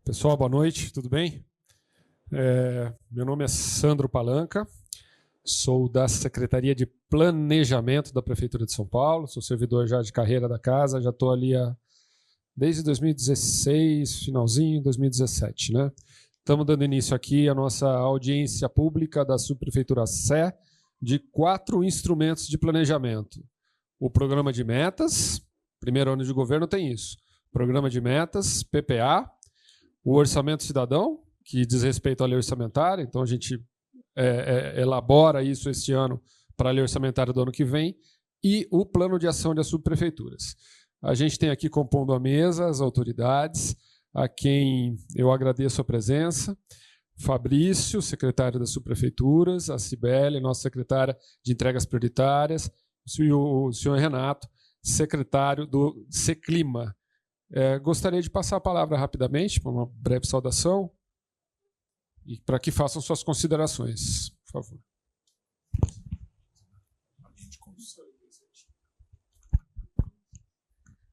Pessoal, boa noite, tudo bem? Meu nome é Sandro Palanca, sou da Secretaria de Planejamento da Prefeitura de São Paulo, sou servidor já de carreira da casa, já estou ali desde 2016, finalzinho de 2017, né? Estamos dando início aqui à nossa audiência pública da Subprefeitura Sé de 4 instrumentos de planejamento. O Programa de Metas, primeiro ano de governo tem isso, Programa de Metas, PPA, o Orçamento Cidadão, que diz respeito à lei orçamentária, então a gente elabora isso este ano para a lei orçamentária do ano que vem, e o Plano de Ação das Subprefeituras. A gente tem aqui compondo a mesa as autoridades, a quem eu agradeço a presença, Fabrício, secretário das Subprefeituras, a Cibele, nossa secretária de entregas prioritárias, e o senhor Renato, secretário do Seclima. Gostaria de passar a palavra rapidamente, para uma breve saudação, e para que façam suas considerações, por favor.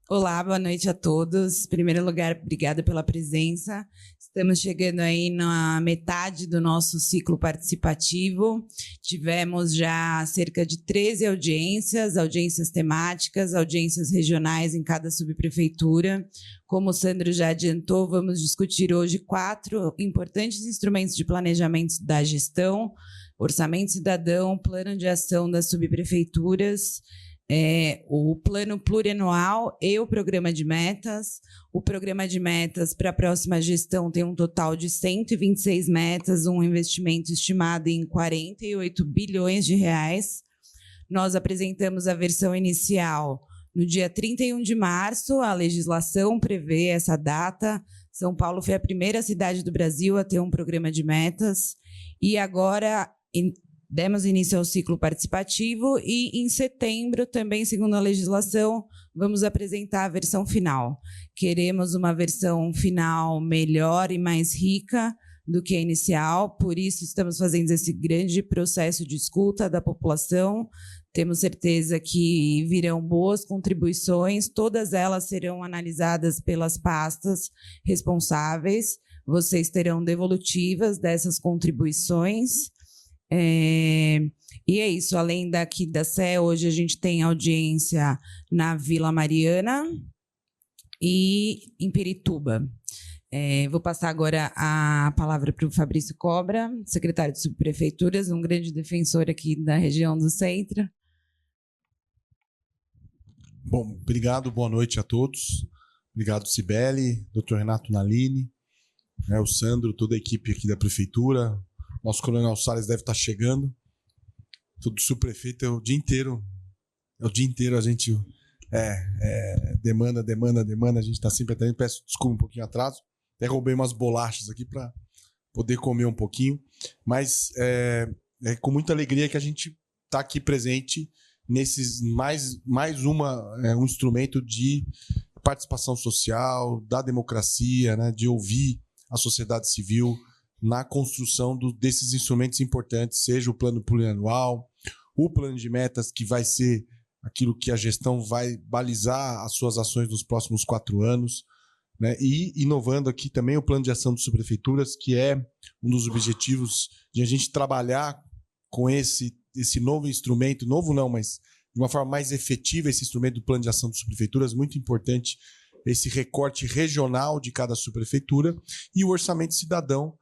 Olá, boa noite a todos. Em primeiro lugar, obrigada pela presença. Estamos chegando aí na metade do nosso ciclo participativo. Tivemos já cerca de 13 audiências temáticas, audiências regionais em cada subprefeitura. Como o Sandro já adiantou, vamos discutir hoje 4 importantes instrumentos de planejamento da gestão: Orçamento Cidadão, Plano de Ação das Subprefeituras, o plano plurianual e o programa de metas. O programa de metas para a próxima gestão tem um total de 126 metas, um investimento estimado em 48 bilhões de reais. Nós apresentamos a versão inicial no dia 31 de março, a legislação prevê essa data. São Paulo foi a primeira cidade do Brasil a ter um programa de metas, e agora demos início ao ciclo participativo e, em setembro, também, segundo a legislação, vamos apresentar a versão final. Queremos uma versão final melhor e mais rica do que a inicial, por isso estamos fazendo esse grande processo de escuta da população. Temos certeza que virão boas contribuições, todas elas serão analisadas pelas pastas responsáveis, vocês terão devolutivas dessas contribuições. E é isso, além daqui da Sé, hoje a gente tem audiência na Vila Mariana e em Pirituba. Vou passar agora a palavra para o Fabrício Cobra, secretário de Subprefeituras, um grande defensor aqui da região do centro. Bom, obrigado, boa noite a todos. Obrigado, Cibele, Dr. Renato Nalini, o Sandro, toda a equipe aqui da Prefeitura. Nosso Coronel Salles deve estar chegando. Todo subprefeito é o dia inteiro a gente demanda, a gente está sempre atendendo. Peço desculpa um pouquinho atraso. Até roubei umas bolachas aqui para poder comer um pouquinho. Mas é com muita alegria que a gente está aqui presente nesses um instrumento de participação social, da democracia, né, de ouvir a sociedade civil na construção desses instrumentos importantes, seja o plano plurianual, o plano de metas, que vai ser aquilo que a gestão vai balizar as suas ações nos próximos 4 anos, né? E inovando aqui também o plano de ação das subprefeituras, que é um dos objetivos de a gente trabalhar com esse novo instrumento, novo não, mas de uma forma mais efetiva, esse instrumento do plano de ação das subprefeituras, muito importante, esse recorte regional de cada subprefeitura, e o orçamento cidadão,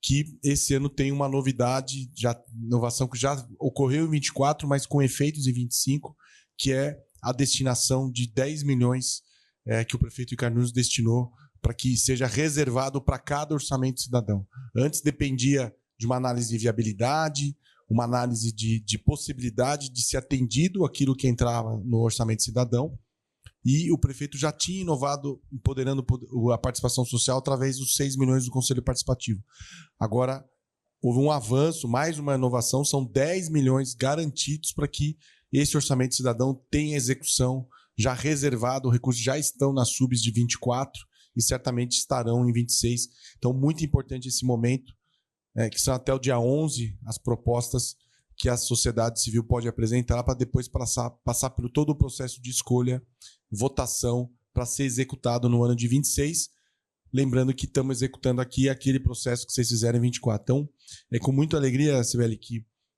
que esse ano tem uma novidade, inovação que já ocorreu em 24, mas com efeitos em 25, que é a destinação de 10 milhões que o prefeito Ricardo Nunes destinou para que seja reservado para cada orçamento cidadão. Antes dependia de uma análise de viabilidade, uma análise de possibilidade de ser atendido aquilo que entrava no orçamento cidadão, e o prefeito já tinha inovado, empoderando a participação social através dos 6 milhões do Conselho Participativo. Agora, houve um avanço, mais uma inovação, são 10 milhões garantidos para que esse orçamento cidadão tenha execução já reservado, os recursos já estão nas subs de 24 e certamente estarão em 26. Então, muito importante esse momento, que são até o dia 11 as propostas que a sociedade civil pode apresentar para depois passar por todo o processo de escolha, votação, para ser executado no ano de 26, lembrando que estamos executando aqui aquele processo que vocês fizeram em 24. Então, é com muita alegria, Cibele,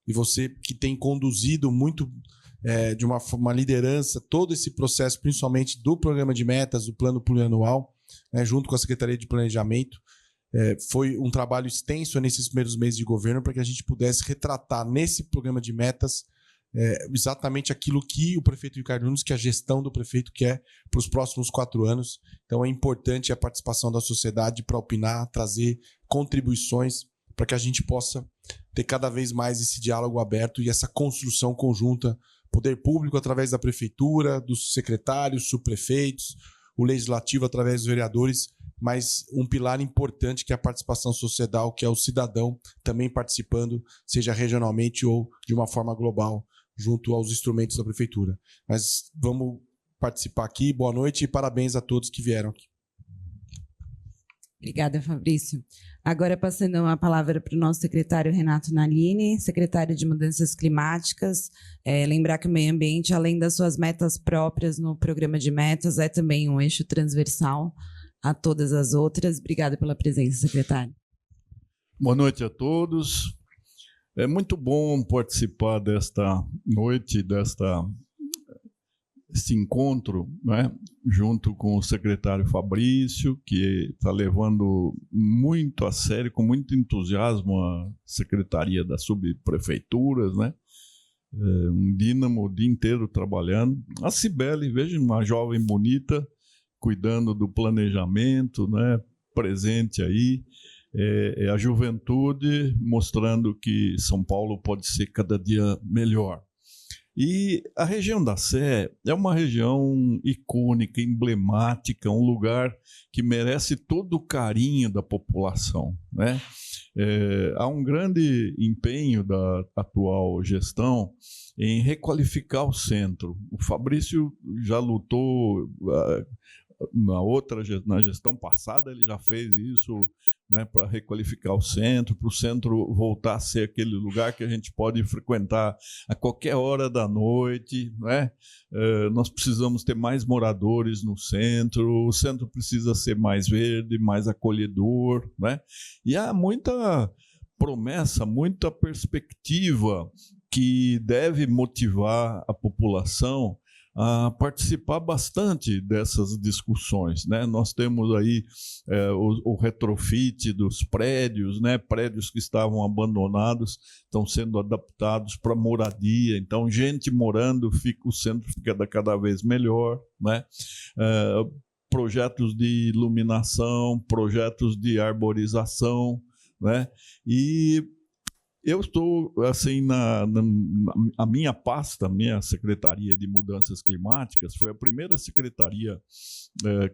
e você que tem conduzido muito de uma liderança todo esse processo, principalmente do programa de metas, do plano plurianual, né, junto com a Secretaria de Planejamento. Foi um trabalho extenso nesses primeiros meses de governo para que a gente pudesse retratar nesse programa de metas exatamente aquilo que o prefeito Ricardo Nunes, que a gestão do prefeito quer para os próximos 4 anos. Então é importante a participação da sociedade para opinar, trazer contribuições para que a gente possa ter cada vez mais esse diálogo aberto e essa construção conjunta, poder público através da prefeitura, dos secretários, subprefeitos, o legislativo através dos vereadores, mas um pilar importante que é a participação social, que é o cidadão também participando, seja regionalmente ou de uma forma global, junto aos instrumentos da prefeitura. Mas vamos participar aqui. Boa noite e parabéns a todos que vieram aqui. Obrigada, Fabrício. Agora, passando a palavra para o nosso secretário Renato Nalini, secretário de Mudanças Climáticas. Lembrar que o meio ambiente, além das suas metas próprias no programa de metas, é também um eixo transversal a todas as outras. Obrigada pela presença, secretário. Boa noite a todos. É muito bom participar desta noite, desse encontro, né, junto com o secretário Fabrício, que está levando muito a sério, com muito entusiasmo, a Secretaria das Subprefeituras, né? Um dínamo o dia inteiro trabalhando. A Cibele, veja, uma jovem bonita, cuidando do planejamento, né, presente aí. A juventude mostrando que São Paulo pode ser cada dia melhor. E a região da Sé é uma região icônica, emblemática, um lugar que merece todo o carinho da população, né? Há um grande empenho da atual gestão em requalificar o centro. O Fabrício já lutou na gestão passada, ele já fez isso, né, para requalificar o centro, para o centro voltar a ser aquele lugar que a gente pode frequentar a qualquer hora da noite, né? Nós precisamos ter mais moradores no centro, o centro precisa ser mais verde, mais acolhedor, né? E há muita promessa, muita perspectiva que deve motivar a população a participar bastante dessas discussões, né? Nós temos aí o retrofit dos prédios, né? Prédios que estavam abandonados estão sendo adaptados para moradia, então gente morando, o centro fica cada vez melhor, né? Projetos de iluminação, projetos de arborização, né? E eu estou, assim, a minha pasta, minha Secretaria de Mudanças Climáticas, foi a primeira secretaria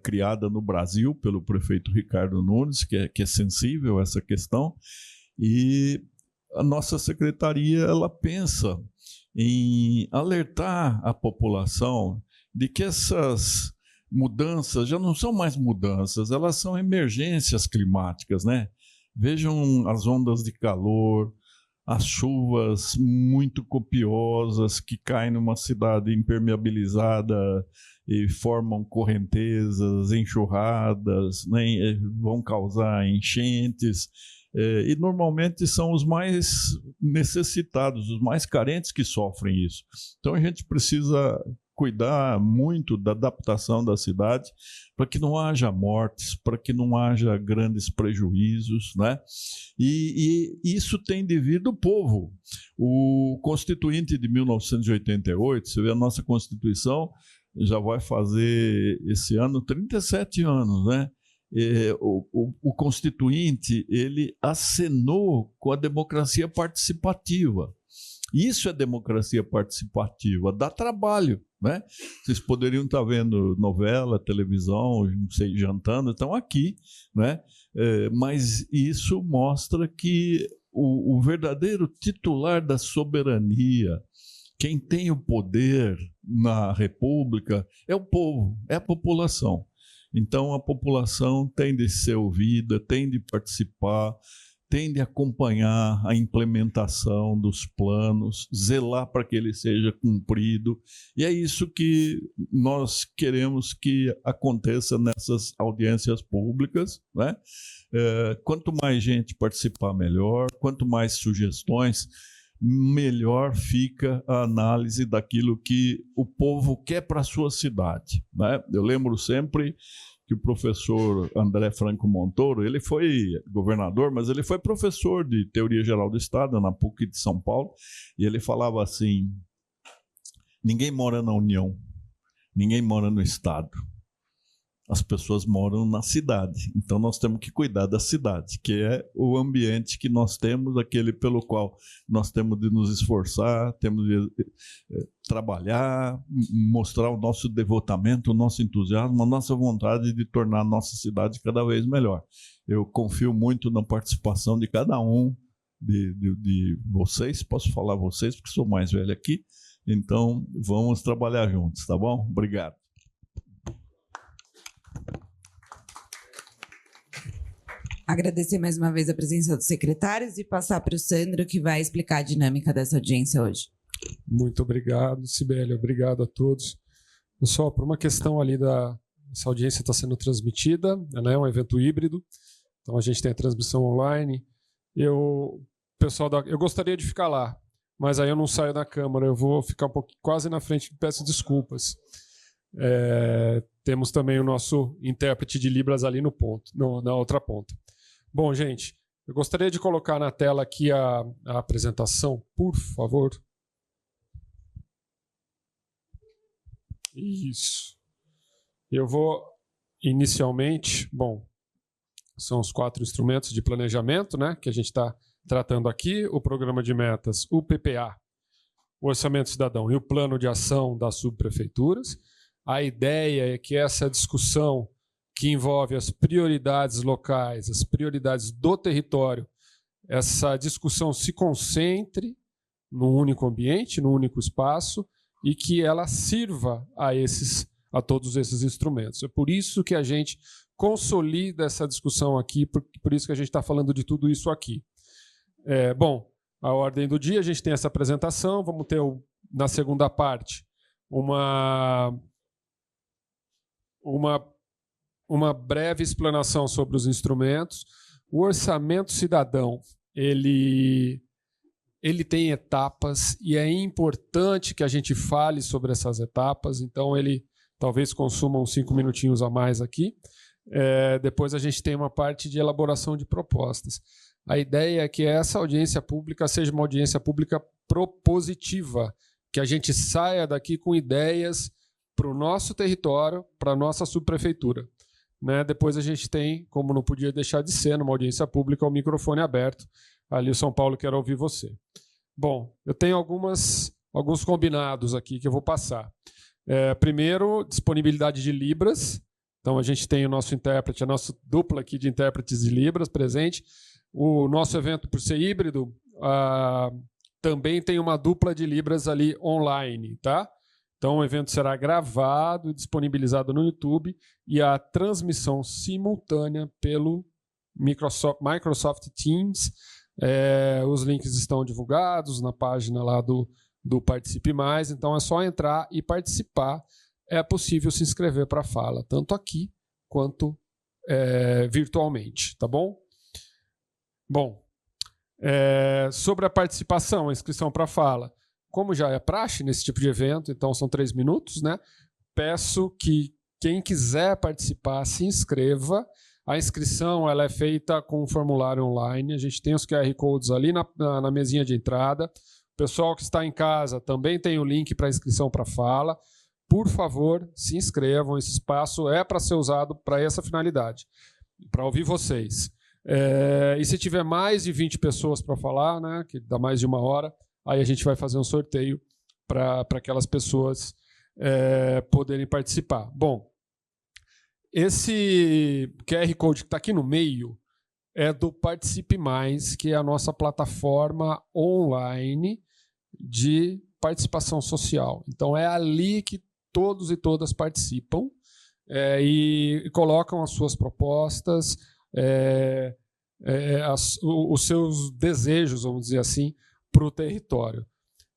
criada no Brasil pelo prefeito Ricardo Nunes, que é sensível a essa questão, e a nossa secretaria, ela pensa em alertar a população de que essas mudanças já não são mais mudanças, elas são emergências climáticas, né? Vejam as ondas de calor, as chuvas muito copiosas que caem numa cidade impermeabilizada e formam correntezas, enxurradas, né, vão causar enchentes, e normalmente são os mais necessitados, os mais carentes que sofrem isso. Então a gente precisa cuidar muito da adaptação da cidade para que não haja mortes, para que não haja grandes prejuízos, né? E isso tem devido ao povo. O Constituinte de 1988, você vê a nossa Constituição, já vai fazer esse ano 37 anos, né? O Constituinte, ele acenou com a democracia participativa. Isso é democracia participativa, dá trabalho, né? Vocês poderiam estar vendo novela, televisão, não sei, jantando, estão aqui, né? Mas isso mostra que o verdadeiro titular da soberania, quem tem o poder na República, é o povo, é a população. Então a população tem de ser ouvida, tem de participar, tem de acompanhar a implementação dos planos, zelar para que ele seja cumprido. E é isso que nós queremos que aconteça nessas audiências públicas, né? Quanto mais gente participar, melhor. Quanto mais sugestões, melhor fica a análise daquilo que o povo quer para a sua cidade, né? Eu lembro sempre que o professor André Franco Montoro, ele foi governador, mas ele foi professor de Teoria Geral do Estado na PUC de São Paulo, e ele falava assim: ninguém mora na União, ninguém mora no Estado. As pessoas moram na cidade, então nós temos que cuidar da cidade, que é o ambiente que nós temos, aquele pelo qual nós temos de nos esforçar, temos de trabalhar, mostrar o nosso devotamento, o nosso entusiasmo, a nossa vontade de tornar a nossa cidade cada vez melhor. Eu confio muito na participação de cada um de vocês, posso falar vocês, porque sou mais velho aqui, então vamos trabalhar juntos, tá bom? Obrigado. Agradecer mais uma vez a presença dos secretários e passar para o Sandro, que vai explicar a dinâmica dessa audiência hoje. Muito obrigado, Cibele. Obrigado a todos. Pessoal, por uma questão ali essa audiência está sendo transmitida, né, é um evento híbrido, então a gente tem a transmissão online. Eu gostaria de ficar lá, mas aí eu não saio da câmara, eu vou ficar um pouco quase na frente, peço desculpas. Temos também o nosso intérprete de Libras ali na outra ponta. Bom, gente, eu gostaria de colocar na tela aqui a apresentação, por favor. Isso. Eu vou, inicialmente, bom, são os 4 instrumentos de planejamento, né, que a gente está tratando aqui: o programa de metas, o PPA, o orçamento cidadão e o plano de ação das subprefeituras. A ideia é que essa discussão, que envolve as prioridades locais, as prioridades do território, essa discussão se concentre num único ambiente, num único espaço, e que ela sirva a todos esses instrumentos. É por isso que a gente consolida essa discussão aqui, por isso que a gente está falando de tudo isso aqui. Bom, a ordem do dia, a gente tem essa apresentação, vamos ter na segunda parte uma breve explanação sobre os instrumentos. O orçamento cidadão, ele tem etapas e é importante que a gente fale sobre essas etapas, então ele talvez consuma uns 5 minutinhos a mais aqui. Depois a gente tem uma parte de elaboração de propostas. A ideia é que essa audiência pública seja uma audiência pública propositiva, que a gente saia daqui com ideias para o nosso território, para a nossa subprefeitura. Né? Depois a gente tem, como não podia deixar de ser, numa audiência pública, o microfone aberto. Ali o São Paulo quer ouvir você. Bom, eu tenho alguns combinados aqui que eu vou passar. Primeiro, disponibilidade de Libras. Então a gente tem o nosso intérprete, a nossa dupla aqui de intérpretes de Libras presente. O nosso evento, por ser híbrido, também tem uma dupla de Libras ali online, tá? Então, o evento será gravado e disponibilizado no YouTube e a transmissão simultânea pelo Microsoft Teams. Os links estão divulgados na página lá do Participe Mais, então é só entrar e participar. É possível se inscrever para a fala, tanto aqui quanto virtualmente, tá bom? Bom, sobre a participação, a inscrição para a fala. Como já é praxe nesse tipo de evento, então são 3 minutos, né? Peço que quem quiser participar se inscreva. A inscrição ela é feita com um formulário online. A gente tem os QR Codes ali na mesinha de entrada. O pessoal que está em casa também tem o link para inscrição para a fala. Por favor, se inscrevam. Esse espaço é para ser usado para essa finalidade, para ouvir vocês. E se tiver mais de 20 pessoas para falar, né, que dá mais de 1 hora, aí a gente vai fazer um sorteio para aquelas pessoas poderem participar. Bom, esse QR Code que está aqui no meio é do Participe Mais, que é a nossa plataforma online de participação social. Então é ali que todos e todas participam e colocam as suas propostas, os seus desejos, vamos dizer assim, para o território.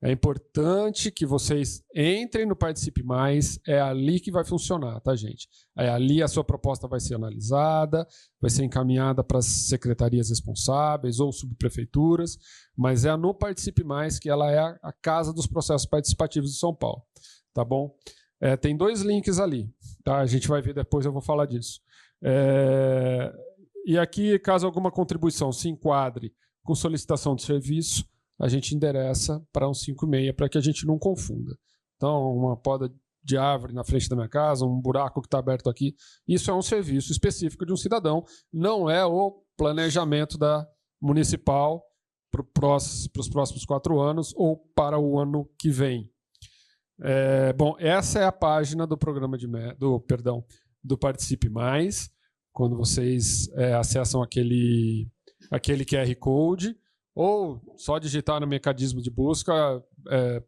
É importante que vocês entrem no Participe Mais, é ali que vai funcionar, tá, gente? É ali a sua proposta vai ser analisada, vai ser encaminhada para as secretarias responsáveis ou subprefeituras, mas é no Participe Mais que ela é a casa dos processos participativos de São Paulo, tá bom? Tem 2 links ali, tá? A gente vai ver depois, eu vou falar disso. E aqui, caso alguma contribuição se enquadre com solicitação de serviço, a gente endereça para um 56 para que a gente não confunda. Então, uma poda de árvore na frente da minha casa, um buraco que está aberto aqui, isso é um serviço específico de um cidadão, não é o planejamento da municipal para os próximos 4 anos ou para o ano que vem. Bom, essa é a página do programa do Participe Mais, quando vocês acessam aquele QR Code, ou só digitar no mecanismo de busca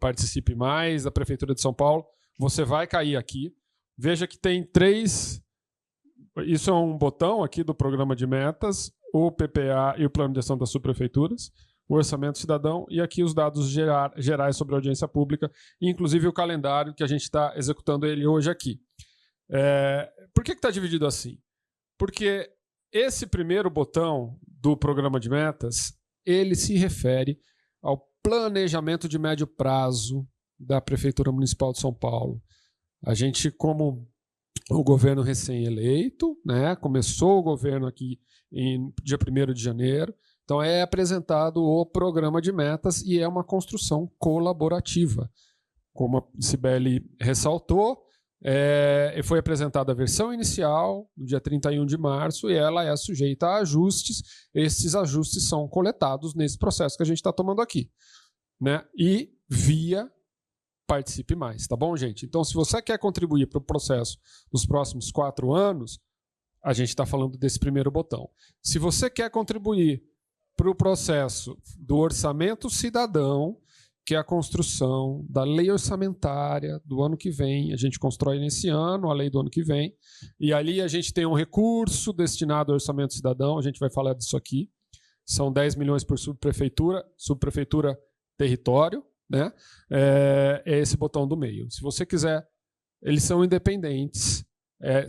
Participe Mais, da Prefeitura de São Paulo, você vai cair aqui. Veja que tem 3... Isso é um botão aqui do programa de metas, o PPA e o Plano de Ação das Subprefeituras, o Orçamento Cidadão e aqui os dados gerais sobre a audiência pública, inclusive o calendário que a gente está executando ele hoje aqui. Por que está dividido assim? Porque esse primeiro botão do programa de metas ele se refere ao planejamento de médio prazo da Prefeitura Municipal de São Paulo. A gente, como o governo recém-eleito, né, começou o governo aqui em dia 1º de janeiro, então é apresentado o programa de metas e é uma construção colaborativa. Como a Cibele ressaltou, foi apresentada a versão inicial no dia 31 de março e ela é sujeita a ajustes. Esses ajustes são coletados nesse processo que a gente está tomando aqui, né? E via Participe Mais, tá bom, gente? Então, se você quer contribuir para o processo nos próximos 4 anos, a gente está falando desse primeiro botão. Se você quer contribuir para o processo do orçamento cidadão, que é a construção da lei orçamentária do ano que vem. A gente constrói nesse ano a lei do ano que vem. E ali a gente tem um recurso destinado ao orçamento cidadão. A gente vai falar disso aqui. São 10 milhões por subprefeitura território, né? É esse botão do meio. Se você quiser, eles são independentes.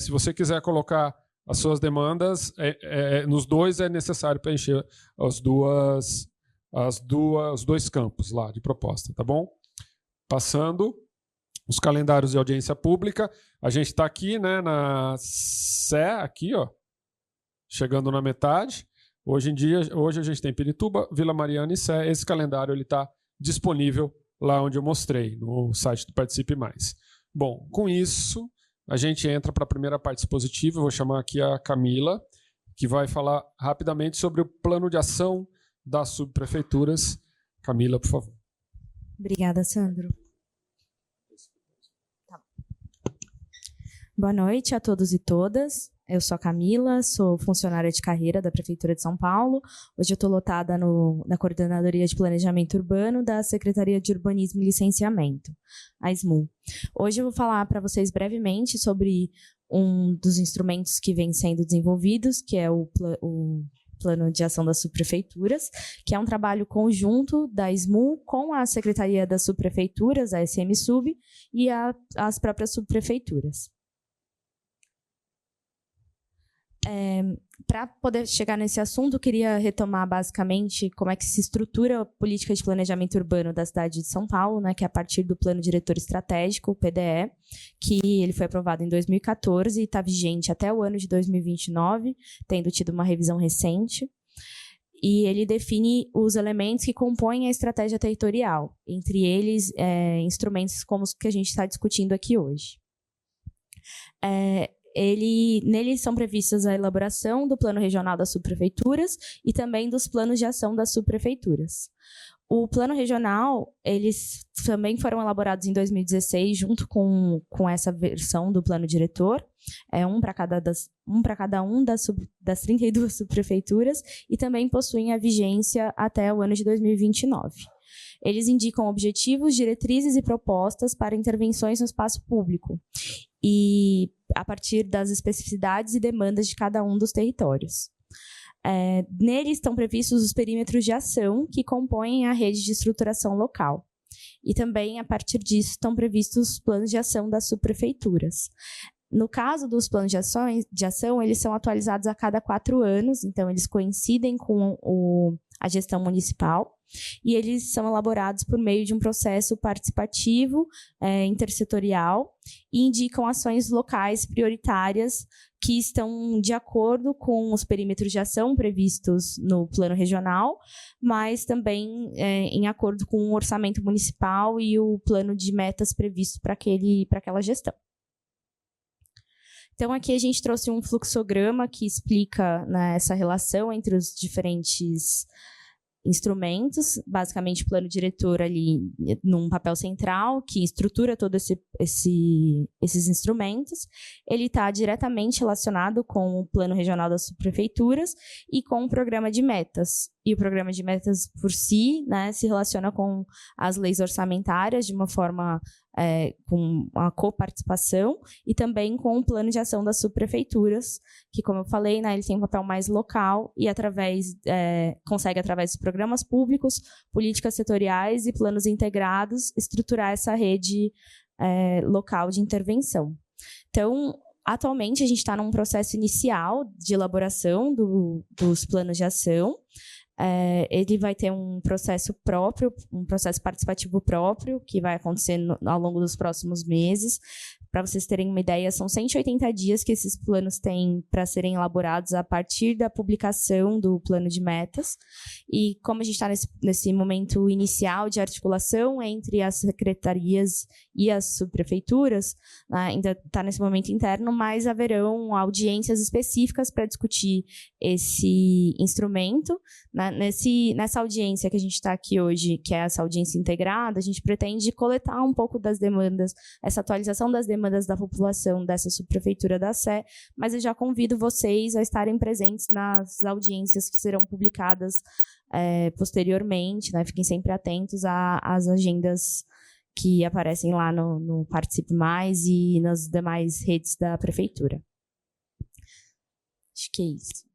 Se você quiser colocar as suas demandas, nos dois é necessário preencher os 2 campos lá de proposta, tá bom? Passando os calendários de audiência pública, a gente está aqui, né, na Sé, aqui, ó, chegando na metade. Hoje a gente tem Pirituba, Vila Mariana e Sé. Esse calendário está disponível lá onde eu mostrei, no site do Participe Mais. Bom, com isso, a gente entra para a primeira parte expositiva. Eu vou chamar aqui a Camila, que vai falar rapidamente sobre o plano de ação das subprefeituras. Camila, por favor. Obrigada, Sandro. Tá. Boa noite a todos e todas. Eu sou a Camila, sou funcionária de carreira da Prefeitura de São Paulo. Hoje eu estou lotada na Coordenadoria de Planejamento Urbano da Secretaria de Urbanismo e Licenciamento, a SMU. Hoje eu vou falar para vocês brevemente sobre um dos instrumentos que vem sendo desenvolvidos, que é o Plano de Ação das Subprefeituras, que é um trabalho conjunto da SMU com a Secretaria das Subprefeituras, a SM-Sub, e as próprias subprefeituras. Para poder chegar nesse assunto, eu queria retomar basicamente como é que se estrutura a política de planejamento urbano da cidade de São Paulo, né, que é a partir do Plano Diretor Estratégico, o PDE, que ele foi aprovado em 2014 e está vigente até o ano de 2029, tendo tido uma revisão recente. E ele define os elementos que compõem a estratégia territorial, entre eles instrumentos como os que a gente está discutindo aqui hoje. Nele são previstas a elaboração do Plano Regional das Subprefeituras e também dos planos de ação das subprefeituras. O Plano Regional, eles também foram elaborados em 2016, junto com essa versão do Plano Diretor, um para cada uma das 32 subprefeituras, e também possuem a vigência até o ano de 2029. Eles indicam objetivos, diretrizes e propostas para intervenções no espaço público, e a partir das especificidades e demandas de cada um dos territórios. Neles estão previstos os perímetros de ação que compõem a rede de estruturação local. E também, a partir disso, estão previstos os planos de ação das subprefeituras. No caso dos planos de ação, eles são atualizados a cada 4 anos, então eles coincidem com a gestão municipal, e eles são elaborados por meio de um processo participativo, intersetorial, e indicam ações locais prioritárias que estão de acordo com os perímetros de ação previstos no plano regional, mas também em acordo com o orçamento municipal e o plano de metas previsto para aquela gestão. Então, aqui a gente trouxe um fluxograma que explica, né, essa relação entre os diferentes instrumentos, basicamente o plano diretor ali num papel central que estrutura todos esses instrumentos. Ele está diretamente relacionado com o plano regional das subprefeituras e com o programa de metas. E o programa de metas por si, né, se relaciona com as leis orçamentárias de uma forma com a coparticipação e também com o plano de ação das subprefeituras, que, como eu falei, né, ele tem um papel mais local e consegue, através dos programas públicos, políticas setoriais e planos integrados, estruturar essa rede local de intervenção. Então, atualmente, a gente está num processo inicial de elaboração dos planos de ação. Ele vai ter um processo próprio, um processo participativo próprio, que vai acontecer ao longo dos próximos meses. Para vocês terem uma ideia, são 180 dias que esses planos têm para serem elaborados a partir da publicação do plano de metas. E como a gente está nesse momento inicial de articulação entre as secretarias e as subprefeituras, ainda está nesse momento interno, mas haverão audiências específicas para discutir esse instrumento. Nessa audiência que a gente está aqui hoje, que é essa audiência integrada, a gente pretende coletar um pouco das demandas, essa atualização das demandas da população dessa subprefeitura da Sé, mas eu já convido vocês a estarem presentes nas audiências que serão publicadas posteriormente, né? Fiquem sempre atentos às agendas que aparecem lá no Participe Mais e nas demais redes da prefeitura. Acho que é isso.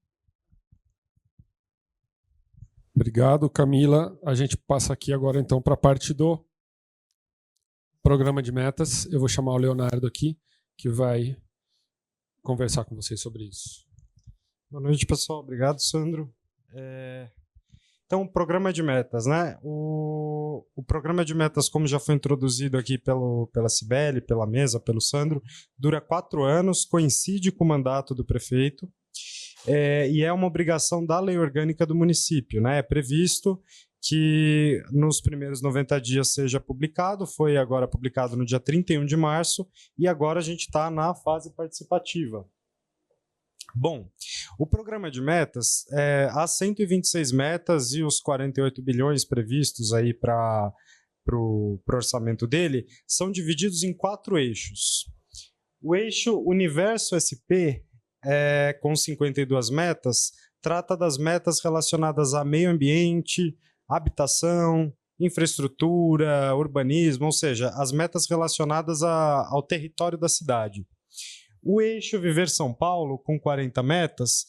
Obrigado, Camila. A gente passa aqui agora, então, para a parte do programa de metas. Eu vou chamar o Leonardo aqui, que vai conversar com vocês sobre isso. Boa noite, pessoal. Obrigado, Sandro. Então, o programa de metas, né? O programa de metas, como já foi introduzido aqui pela Cibele, pela mesa, pelo Sandro, dura 4 anos, coincide com o mandato do prefeito, e é uma obrigação da lei orgânica do município, né? É previsto que nos primeiros 90 dias seja publicado, foi agora publicado no dia 31 de março, e agora a gente está na fase participativa. Bom, o programa de metas, as 126 metas e os 48 bilhões previstos aí para o orçamento dele, são divididos em 4 eixos. O eixo Universo SP, com 52 metas, trata das metas relacionadas a meio ambiente, habitação, infraestrutura, urbanismo, ou seja, as metas relacionadas ao território da cidade. O eixo Viver São Paulo, com 40 metas,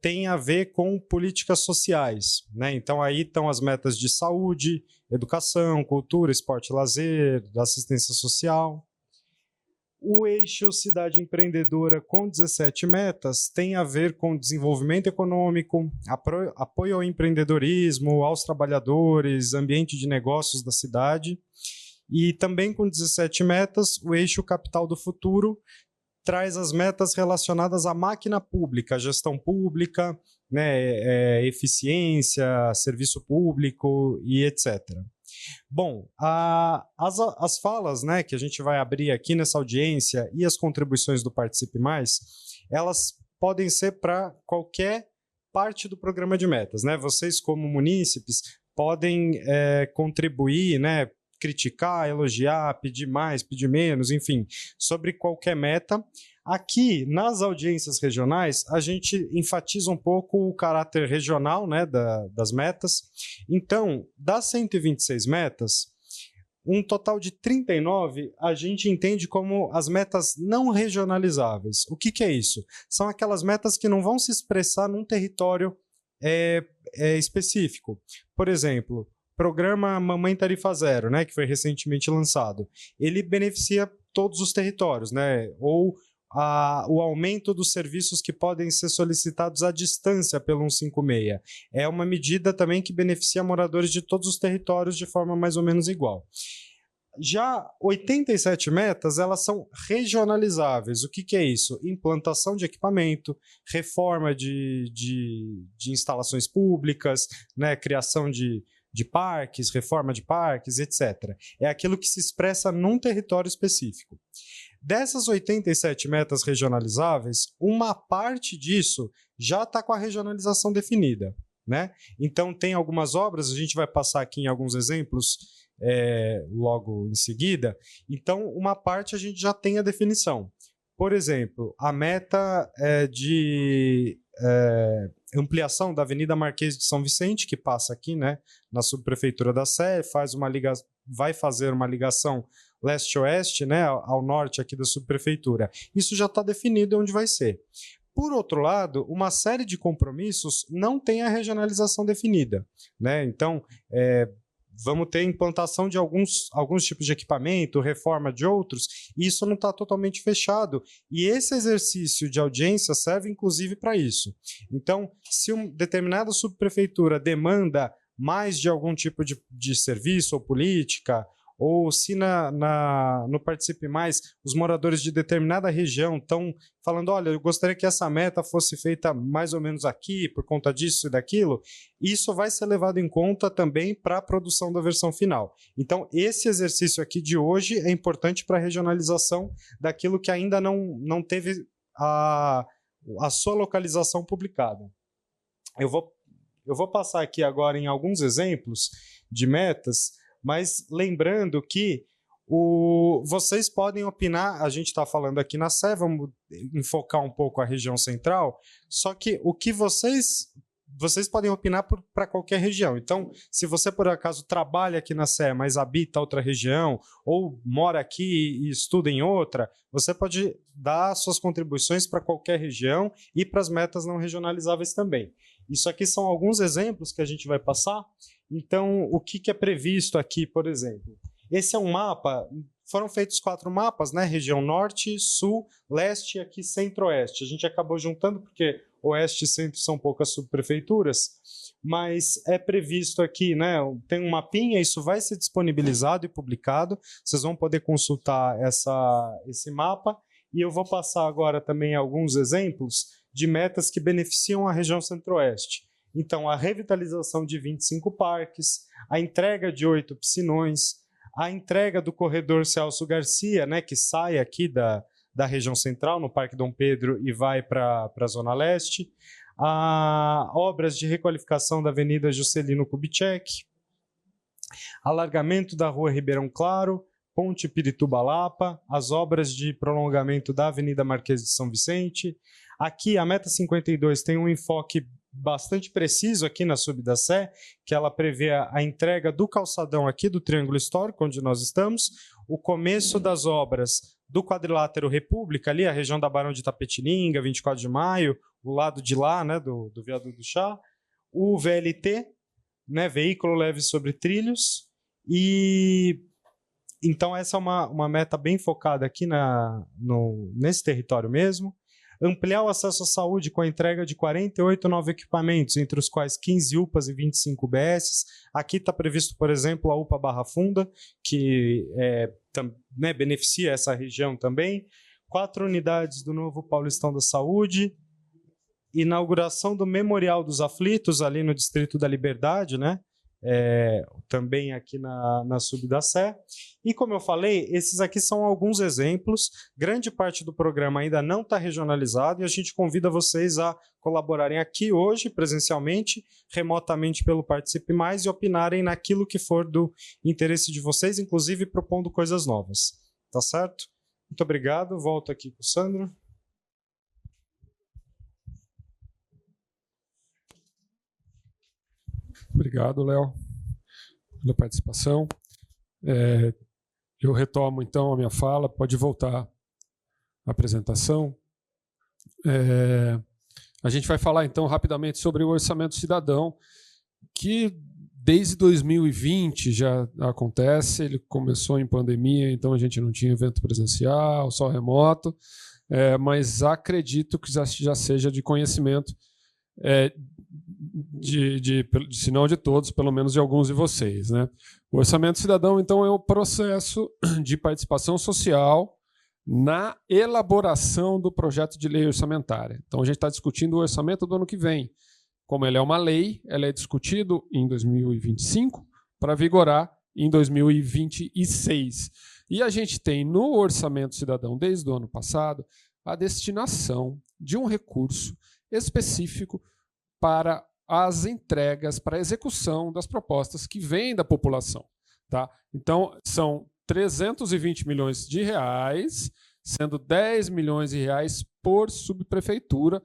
tem a ver com políticas sociais, né? Então, aí estão as metas de saúde, educação, cultura, esporte e lazer, assistência social. O eixo Cidade Empreendedora, com 17 metas, tem a ver com desenvolvimento econômico, apoio ao empreendedorismo, aos trabalhadores, ambiente de negócios da cidade. E também com 17 metas, o eixo Capital do Futuro traz as metas relacionadas à máquina pública, gestão pública, né, eficiência, serviço público e etc. Bom, as falas, né, que a gente vai abrir aqui nessa audiência e as contribuições do Participe Mais, elas podem ser para qualquer parte do programa de metas, né? Vocês, como munícipes, podem contribuir, né, criticar, elogiar, pedir mais, pedir menos, enfim, sobre qualquer meta. Aqui, nas audiências regionais, a gente enfatiza um pouco o caráter regional, né, das metas. Então, das 126 metas, Um total de 39 a gente entende como as metas não regionalizáveis. O que é isso? São aquelas metas que não vão se expressar num território específico. Por exemplo, programa Mamãe Tarifa Zero, né, que foi recentemente lançado. Ele beneficia todos os territórios, né, ou o aumento dos serviços que podem ser solicitados à distância pelo 156. É uma medida também que beneficia moradores de todos os territórios de forma mais ou menos igual. Já 87 metas, elas são regionalizáveis. O que é isso? Implantação de equipamento, reforma de instalações públicas, né, criação de parques, reforma de parques, etc. É aquilo que se expressa num território específico. Dessas 87 metas regionalizáveis, uma parte disso já está com a regionalização definida, né? Então, tem algumas obras, a gente vai passar aqui em alguns exemplos logo em seguida. Então, uma parte a gente já tem a definição. Por exemplo, a meta de ampliação da Avenida Marquês de São Vicente, que passa aqui, né, na subprefeitura da Sé, vai fazer uma ligação leste-oeste, né, ao norte aqui da subprefeitura. Isso já está definido onde vai ser. Por outro lado, uma série de compromissos não tem a regionalização definida, né? Então, vamos ter implantação de alguns tipos de equipamento, reforma de outros, e isso não está totalmente fechado. E esse exercício de audiência serve, inclusive, para isso. Então, se uma determinada subprefeitura demanda mais de algum tipo de serviço ou política, ou se no Participe Mais os moradores de determinada região estão falando, olha, eu gostaria que essa meta fosse feita mais ou menos aqui, por conta disso e daquilo, isso vai ser levado em conta também para a produção da versão final. Então, esse exercício aqui de hoje é importante para a regionalização daquilo que ainda não teve a sua localização publicada. Eu vou passar aqui agora em alguns exemplos de metas, mas lembrando que vocês podem opinar, a gente está falando aqui na Sé, vamos enfocar um pouco a região central, só que o que vocês podem opinar para qualquer região. Então, se você, por acaso, trabalha aqui na Sé, mas habita outra região, ou mora aqui e estuda em outra, você pode dar suas contribuições para qualquer região e para as metas não regionalizáveis também. Isso aqui são alguns exemplos que a gente vai passar. Então, o que é previsto aqui, por exemplo? Esse é um mapa, foram feitos 4 mapas, né? Região Norte, Sul, Leste e aqui Centro-Oeste. A gente acabou juntando porque Oeste e Centro são poucas subprefeituras, mas é previsto aqui, né? Tem um mapinha, isso vai ser disponibilizado e publicado. Vocês vão poder consultar esse mapa. E eu vou passar agora também alguns exemplos de metas que beneficiam a região Centro-Oeste. Então, a revitalização de 25 parques, a entrega de 8 piscinões, a entrega do corredor Celso Garcia, né, que sai aqui da região central, no Parque Dom Pedro, e vai para a Zona Leste, obras de requalificação da Avenida Juscelino Kubitschek, alargamento da Rua Ribeirão Claro, Ponte Pirituba-Lapa, as obras de prolongamento da Avenida Marquês de São Vicente. Aqui, a meta 52 tem um enfoque bastante preciso aqui na Sub da Sé, que ela prevê a entrega do calçadão aqui do Triângulo Histórico, onde nós estamos, o começo das obras do quadrilátero República, ali a região da Barão de Itapetininga, 24 de maio, o lado de lá, né, do Viaduto do Chá, o VLT, né, veículo leve sobre trilhos, e então essa é uma meta bem focada aqui nesse território mesmo. Ampliar o acesso à saúde com a entrega de 48 novos equipamentos, entre os quais 15 UPAs e 25 UBSs. Aqui está previsto, por exemplo, a UPA Barra Funda, que beneficia essa região também. 4 unidades do novo Paulistão da Saúde. Inauguração do Memorial dos Aflitos, ali no Distrito da Liberdade, né? Também aqui na Sub da Sé. E como eu falei, esses aqui são alguns exemplos. Grande parte do programa ainda não está regionalizado e a gente convida vocês a colaborarem aqui hoje, presencialmente, remotamente pelo Participe Mais e opinarem naquilo que for do interesse de vocês, inclusive propondo coisas novas. Tá certo? Muito obrigado. Volto aqui com o Sandro. Obrigado, Léo, pela participação. Eu retomo, então, a minha fala. Pode voltar a apresentação. A gente vai falar, então, rapidamente sobre o Orçamento Cidadão, que desde 2020 já acontece. Ele começou em pandemia, então a gente não tinha evento presencial, só remoto, mas acredito que já seja de conhecimento, se não de todos, pelo menos de alguns de vocês, né? O Orçamento Cidadão, então, é o processo de participação social na elaboração do projeto de lei orçamentária. Então, a gente está discutindo o orçamento do ano que vem. Como ele é uma lei, ela é discutido em 2025 para vigorar em 2026. E a gente tem no Orçamento Cidadão, desde o ano passado, a destinação de um recurso específico para as entregas, para a execução das propostas que vêm da população. Tá? Então, são 320 milhões de reais, sendo 10 milhões de reais por subprefeitura,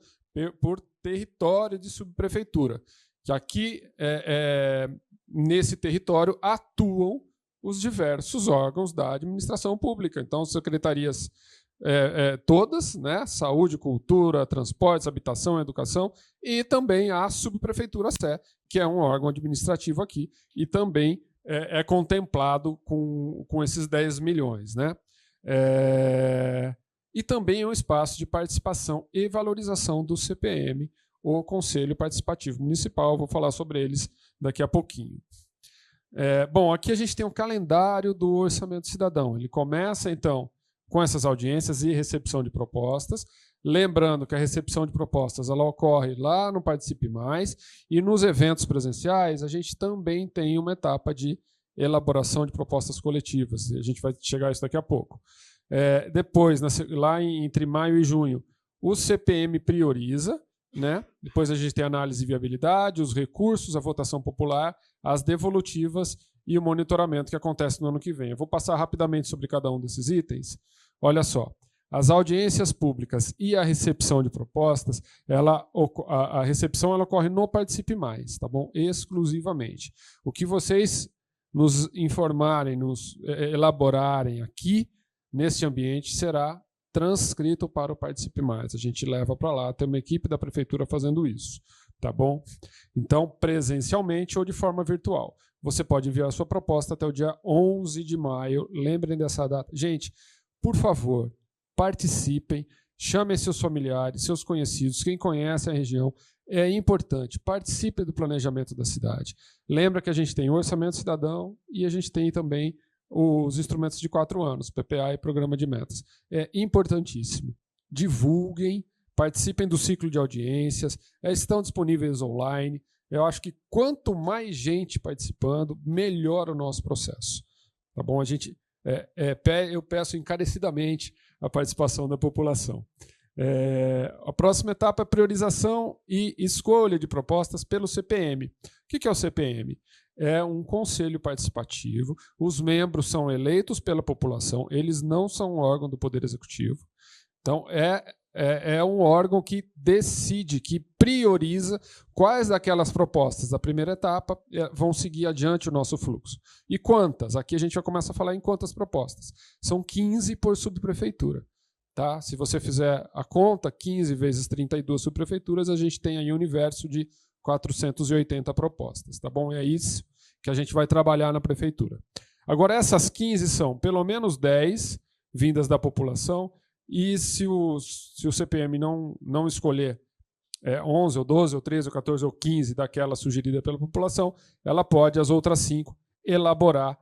por território de subprefeitura. Que aqui, nesse território, atuam os diversos órgãos da administração pública. Então, secretarias todas, né? Saúde, cultura, transportes, habitação, educação, e também a subprefeitura Sé, que é um órgão administrativo aqui, e também é contemplado com esses 10 milhões. Né? E também é um espaço de participação e valorização do CPM, o Conselho Participativo Municipal. Vou falar sobre eles daqui a pouquinho. Bom, aqui a gente tem um calendário do Orçamento Cidadão. Ele começa, então, com essas audiências e recepção de propostas. Lembrando que a recepção de propostas ela ocorre lá no Participe Mais, e nos eventos presenciais a gente também tem uma etapa de elaboração de propostas coletivas. A gente vai chegar a isso daqui a pouco. Depois, lá entre maio e junho, o CPM prioriza, né? Depois a gente tem a análise de viabilidade, os recursos, a votação popular, as devolutivas e o monitoramento que acontece no ano que vem. Eu vou passar rapidamente sobre cada um desses itens. Olha só, as audiências públicas e a recepção de propostas, a recepção ela ocorre no Participe Mais, tá bom? Exclusivamente. O que vocês nos informarem, nos elaborarem aqui, nesse ambiente, será transcrito para o Participe Mais. A gente leva para lá, tem uma equipe da prefeitura fazendo isso, tá bom? Então, presencialmente ou de forma virtual. Você pode enviar a sua proposta até o dia 11 de maio. Lembrem dessa data. Gente, por favor, participem, chamem seus familiares, seus conhecidos, quem conhece a região. É importante, participe do planejamento da cidade. Lembra que a gente tem o Orçamento Cidadão e a gente tem também os instrumentos de 4 anos, PPA e Programa de Metas. É importantíssimo. Divulguem, participem do ciclo de audiências, estão disponíveis online. Eu acho que quanto mais gente participando, melhor o nosso processo. Tá bom? Eu peço encarecidamente a participação da população. A próxima etapa é priorização e escolha de propostas pelo CPM. O que é o CPM? É um conselho participativo, os membros são eleitos pela população, eles não são um órgão do Poder Executivo. Então, é um órgão que decide, que prioriza quais daquelas propostas da primeira etapa vão seguir adiante o nosso fluxo. E quantas? Aqui a gente já começa a falar em quantas propostas. São 15 por subprefeitura. Tá? Se você fizer a conta, 15 vezes 32 subprefeituras, a gente tem aí um universo de 480 propostas. Tá bom? É isso que a gente vai trabalhar na prefeitura. Agora, essas 15 são pelo menos 10 vindas da população, e se o CPM não escolher 11, ou 12, ou 13, ou 14, ou 15 daquela sugerida pela população, ela pode, as outras 5, elaborar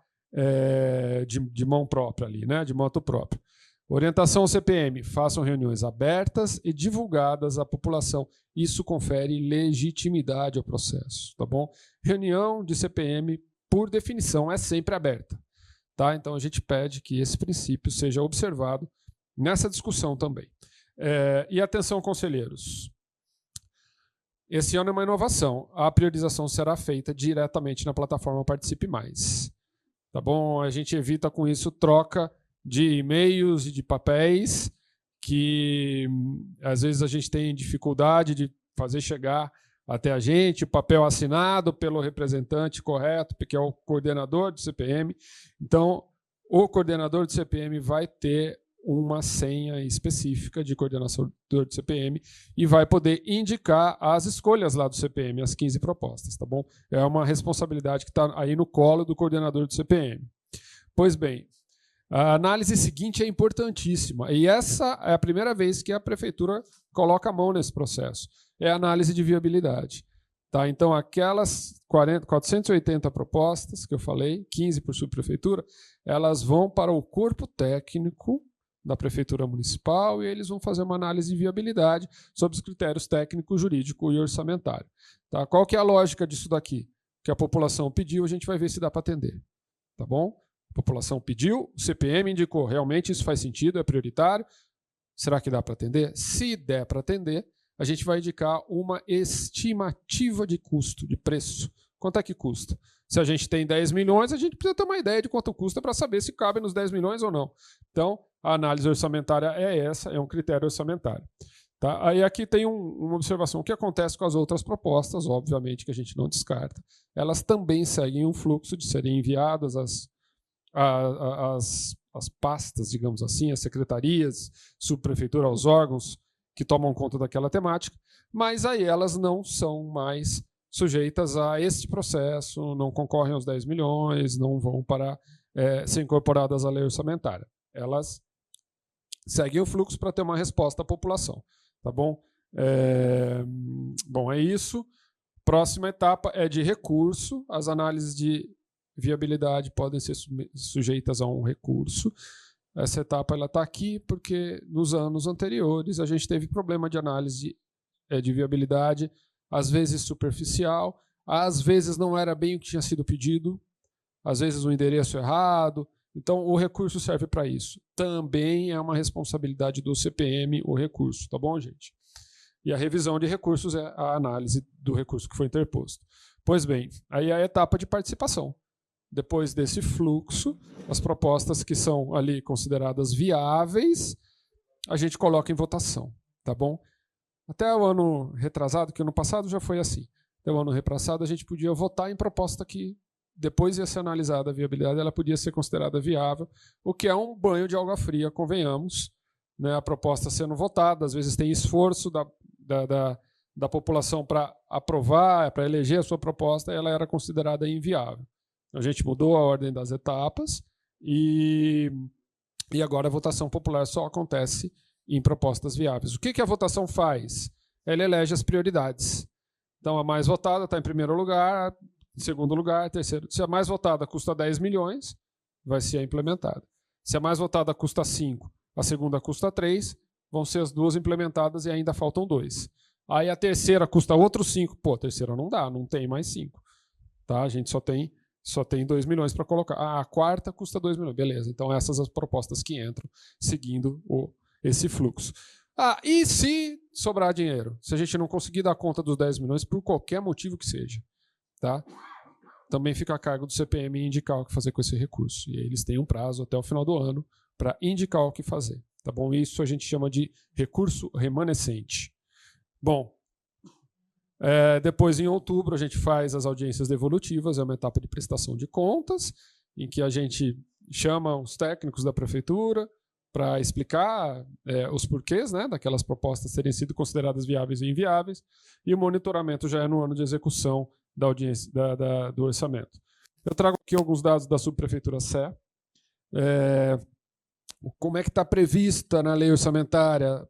de mão própria, ali, né? De moto própria. Orientação ao CPM, façam reuniões abertas e divulgadas à população. Isso confere legitimidade ao processo, tá bom? Reunião de CPM, por definição, é sempre aberta. Tá? Então, a gente pede que esse princípio seja observado nessa discussão também. E atenção, conselheiros. Esse ano é uma inovação. A priorização será feita diretamente na plataforma Participe Mais. Tá bom? A gente evita com isso troca de e-mails e de papéis, que às vezes a gente tem dificuldade de fazer chegar até a gente, papel assinado pelo representante correto, que é o coordenador do CPM. Então, o coordenador do CPM vai ter uma senha específica de coordenador do CPM e vai poder indicar as escolhas lá do CPM, as 15 propostas, tá bom? É uma responsabilidade que está aí no colo do coordenador do CPM. Pois bem, a análise seguinte é importantíssima, e essa é a primeira vez que a prefeitura coloca a mão nesse processo, é a análise de viabilidade. Tá? Então, aquelas 480 propostas que eu falei, 15 por subprefeitura, elas vão para o corpo técnico da Prefeitura Municipal e eles vão fazer uma análise de viabilidade sobre os critérios técnico, jurídico e orçamentário. Tá? Qual que é a lógica disso daqui? Que a população pediu, a gente vai ver se dá para atender. Tá bom? A população pediu, o CPM indicou, realmente isso faz sentido, é prioritário. Será que dá para atender? Se der para atender, a gente vai indicar uma estimativa de custo, de preço. Quanto é que custa? Se a gente tem 10 milhões, a gente precisa ter uma ideia de quanto custa para saber se cabe nos 10 milhões ou não. Então, a análise orçamentária é essa, é um critério orçamentário. Tá? Aí aqui tem uma observação. O que acontece com as outras propostas, obviamente, que a gente não descarta. Elas também seguem um fluxo de serem enviadas as pastas, digamos assim, as secretarias, subprefeitura, aos órgãos que tomam conta daquela temática, mas aí elas não são mais sujeitas a este processo, não concorrem aos 10 milhões, não vão para ser incorporadas à lei orçamentária. Elas seguem o fluxo para ter uma resposta à população. Tá bom? Bom, é isso. Próxima etapa é de recurso. As análises de viabilidade podem ser sujeitas a um recurso. Essa etapa está aqui porque nos anos anteriores a gente teve problema de análise de viabilidade, às vezes superficial, às vezes não era bem o que tinha sido pedido, às vezes o endereço errado. Então, o recurso serve para isso. Também é uma responsabilidade do CPM o recurso, tá bom, gente? E a revisão de recursos é a análise do recurso que foi interposto. Pois bem, aí é a etapa de participação. Depois desse fluxo, as propostas que são ali consideradas viáveis, a gente coloca em votação, tá bom? Até o ano retrasado, que ano passado já foi assim. Até o ano retrasado a gente podia votar em proposta que depois ia ser analisada a viabilidade, ela podia ser considerada viável, o que é um banho de água fria, convenhamos, né? A proposta sendo votada, às vezes tem esforço da população para aprovar, para eleger a sua proposta, ela era considerada inviável. A gente mudou a ordem das etapas e agora a votação popular só acontece em propostas viáveis. O que a votação faz? Ela elege as prioridades. Então, a mais votada está em primeiro lugar, em segundo lugar, terceiro. Se a mais votada custa 10 milhões, vai ser implementada. Se a mais votada custa 5, a segunda custa 3, vão ser as duas implementadas e ainda faltam 2. Aí a terceira custa outros 5. Pô, a terceira não dá, não tem mais 5. Tá? A gente só tem 2 milhões para colocar. A quarta custa 2 milhões. Beleza, então essas são as propostas que entram seguindo esse fluxo. E se sobrar dinheiro? Se a gente não conseguir dar conta dos 10 milhões por qualquer motivo que seja, tá? Também fica a cargo do CPM indicar o que fazer com esse recurso. E eles têm um prazo até o final do ano para indicar o que fazer. Tá bom? Isso a gente chama de recurso remanescente. Bom, depois em outubro a gente faz as audiências devolutivas, é uma etapa de prestação de contas, em que a gente chama os técnicos da prefeitura para explicar os porquês, né, daquelas propostas terem sido consideradas viáveis e inviáveis, e o monitoramento já é no ano de execução da audiência, do orçamento. Eu trago aqui alguns dados da subprefeitura Sé. Como é que está prevista na lei orçamentária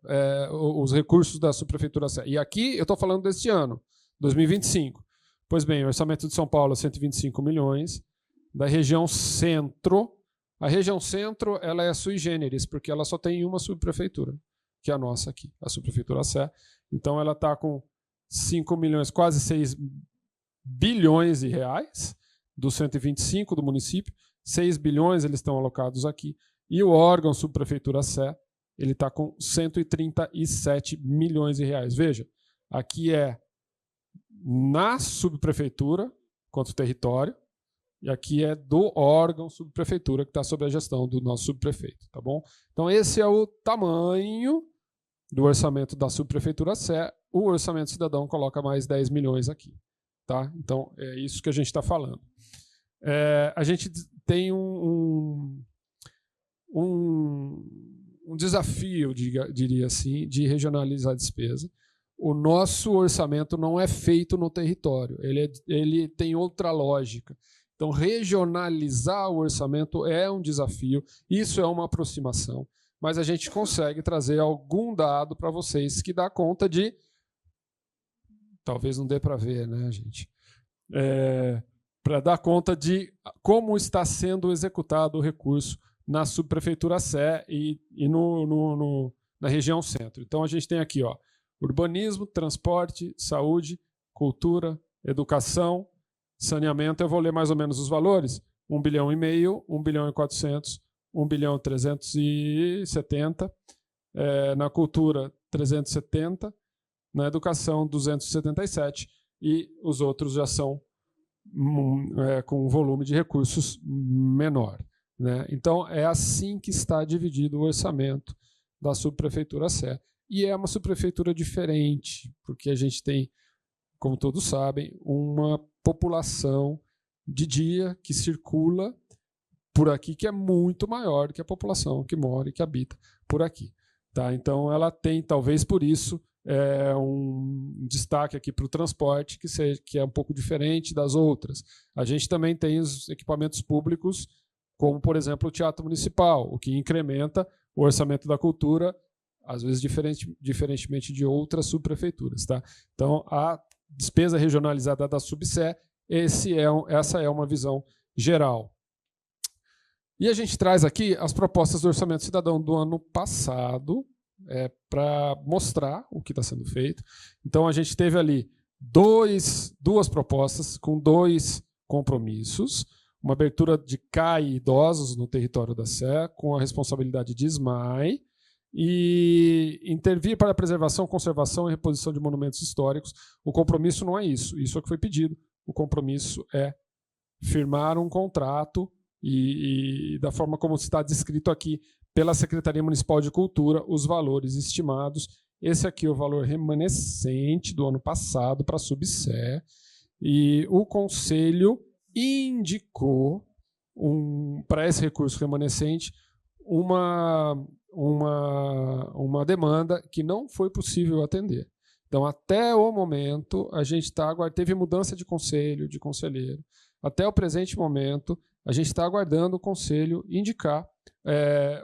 os recursos da subprefeitura Sé? E aqui eu estou falando deste ano, 2025. Pois bem, o orçamento de São Paulo é 125 milhões, da região centro. A região centro ela é sui generis, porque ela só tem uma subprefeitura, que é a nossa aqui, a subprefeitura Sé. Então ela está com 5 milhões, quase 6 bilhões de reais, dos 125 do município, 6 bilhões eles estão alocados aqui, e o órgão subprefeitura Sé, ele está com 137 milhões de reais. Veja, aqui é na subprefeitura, quanto território, e aqui é do órgão subprefeitura, que está sob a gestão do nosso subprefeito. Tá bom? Então, esse é o tamanho do orçamento da subprefeitura Sé o Orçamento Cidadão coloca mais 10 milhões aqui. Tá? Então, é isso que a gente está falando. A gente tem um desafio, diria assim, de regionalizar a despesa. O nosso orçamento não é feito no território, ele tem outra lógica. Então, regionalizar o orçamento é um desafio, isso é uma aproximação, mas a gente consegue trazer algum dado para vocês que dá conta de... Talvez não dê para ver, né, gente? Para dar conta de como está sendo executado o recurso na subprefeitura Sé e na região centro. Então, a gente tem aqui, ó, urbanismo, transporte, saúde, cultura, educação, saneamento. Eu vou ler mais ou menos os valores. 1,5 bilhão, 1,4 bilhão, 1,370 bilhão, na cultura, 370, na educação, 277, e os outros já são com um volume de recursos menor. Né? Então, é assim que está dividido o orçamento da subprefeitura Sé. E é uma subprefeitura diferente, porque a gente tem, como todos sabem, uma população de dia que circula por aqui que é muito maior do que a população que mora e que habita por aqui. Tá? Então, ela tem, talvez por isso, um destaque aqui para o transporte, que é um pouco diferente das outras. A gente também tem os equipamentos públicos, como, por exemplo, o Teatro Municipal, o que incrementa o orçamento da cultura, às vezes diferentemente de outras subprefeituras. Tá? Então, a despesa regionalizada da Subsé, essa é uma visão geral. E a gente traz aqui as propostas do Orçamento Cidadão do ano passado, para mostrar o que está sendo feito. Então, a gente teve ali duas propostas com 2 compromissos, uma abertura de CAI idosos no território da Sé, com a responsabilidade de SMAI, e intervir para a preservação, conservação e reposição de monumentos históricos. O compromisso não é isso, isso é o que foi pedido. O compromisso é firmar um contrato e da forma como está descrito aqui pela Secretaria Municipal de Cultura, os valores estimados. Esse aqui é o valor remanescente do ano passado para a Subsé, e o Conselho indicou para esse recurso remanescente uma demanda que não foi possível atender. Então, até o momento, a gente teve mudança de conselho, de conselheiro. Até o presente momento, a gente está aguardando o conselho indicar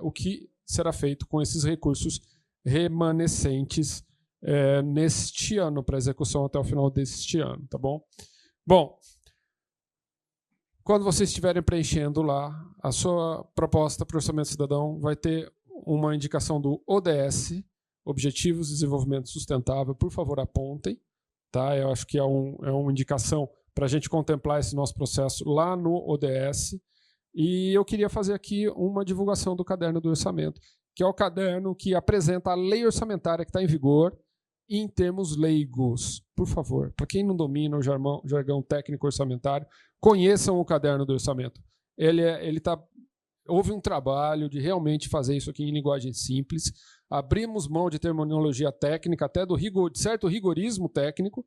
o que será feito com esses recursos remanescentes neste ano, para execução até o final deste ano. Tá bom? Bom, quando vocês estiverem preenchendo lá a sua proposta para o Orçamento Cidadão, vai ter uma indicação do ODS, Objetivos de Desenvolvimento Sustentável. Por favor, apontem. Tá? Eu acho que é uma indicação para a gente contemplar esse nosso processo lá no ODS. E eu queria fazer aqui uma divulgação do Caderno do Orçamento, que é o caderno que apresenta a lei orçamentária que está em vigor em termos leigos. Por favor, para quem não domina o jargão técnico orçamentário, conheçam o Caderno do Orçamento. Houve um trabalho de realmente fazer isso aqui em linguagem simples. Abrimos mão de terminologia técnica, até de certo rigorismo técnico,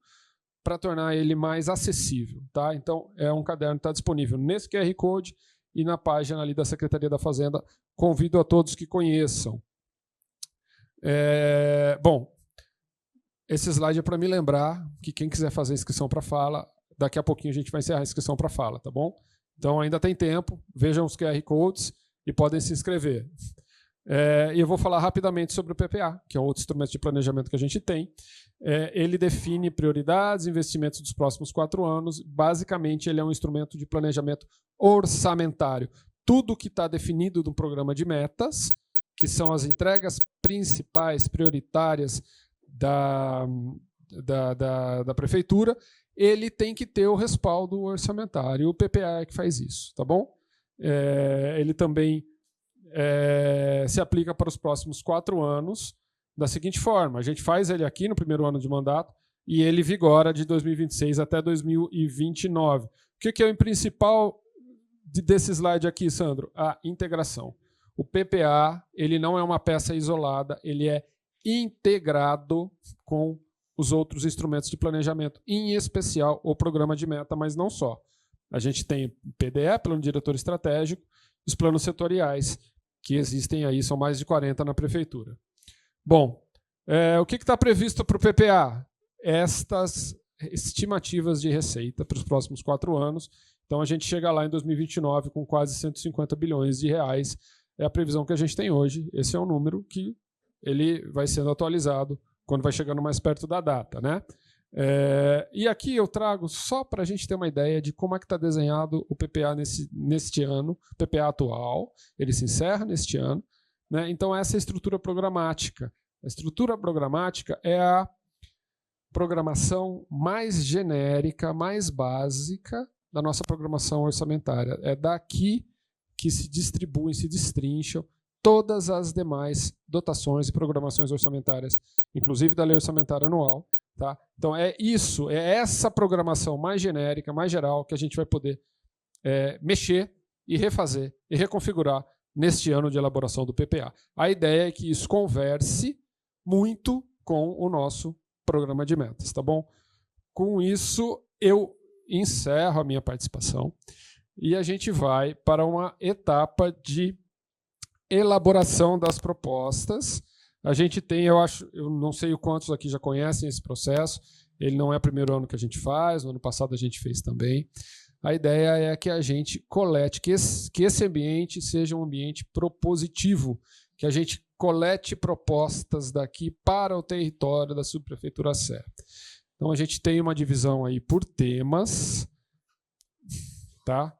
para tornar ele mais acessível. Tá? Então, é um caderno que está disponível nesse QR Code e na página ali da Secretaria da Fazenda. Convido a todos que conheçam. Bom, esse slide é para me lembrar que quem quiser fazer inscrição para fala, daqui a pouquinho a gente vai encerrar a inscrição para fala, tá bom? Então ainda tem tempo, vejam os QR Codes e podem se inscrever. E eu vou falar rapidamente sobre o PPA, que é um outro instrumento de planejamento que a gente tem. Ele define prioridades, investimentos dos próximos 4 anos. Basicamente, ele é um instrumento de planejamento orçamentário. Tudo que está definido no programa de metas, que são as entregas principais, prioritárias da prefeitura, ele tem que ter o respaldo orçamentário. O PPA é que faz isso, tá bom? Ele também se aplica para os próximos 4 anos da seguinte forma: a gente faz ele aqui no primeiro ano de mandato e ele vigora de 2026 até 2029. O que é o principal desse slide aqui, Sandro? A integração. O PPA ele não é uma peça isolada, ele é integrado com os outros instrumentos de planejamento, em especial o programa de meta, mas não só. A gente tem PDE, Plano Diretor Estratégico, os planos setoriais, que existem aí, são mais de 40 na prefeitura. Bom, o que está previsto para o PPA? Estas estimativas de receita para os próximos 4 anos. Então, a gente chega lá em 2029 com quase 150 bilhões de reais. É a previsão que a gente tem hoje. Esse é um número que ele vai sendo atualizado quando vai chegando mais perto da data, né? E aqui eu trago só para a gente ter uma ideia de como é que está desenhado o PPA neste ano, PPA atual, ele se encerra neste ano, né? Então essa é a estrutura programática. A estrutura programática é a programação mais genérica, mais básica da nossa programação orçamentária. É daqui que se distribuem, se destrincham todas as demais dotações e programações orçamentárias, inclusive da lei orçamentária anual. Tá? Então é isso, é essa programação mais genérica, mais geral, que a gente vai poder mexer e refazer e reconfigurar neste ano de elaboração do PPA. A ideia é que isso converse muito com o nosso programa de metas, tá bom? Com isso, eu encerro a minha participação e a gente vai para uma etapa de elaboração das propostas. A gente tem, eu não sei o quantos aqui já conhecem esse processo, ele não é o primeiro ano que a gente faz, no ano passado a gente fez também. A ideia é que a gente colete, que esse ambiente seja um ambiente propositivo, que a gente colete propostas daqui para o território da Subprefeitura Serra. Então a gente tem uma divisão aí por temas, tá?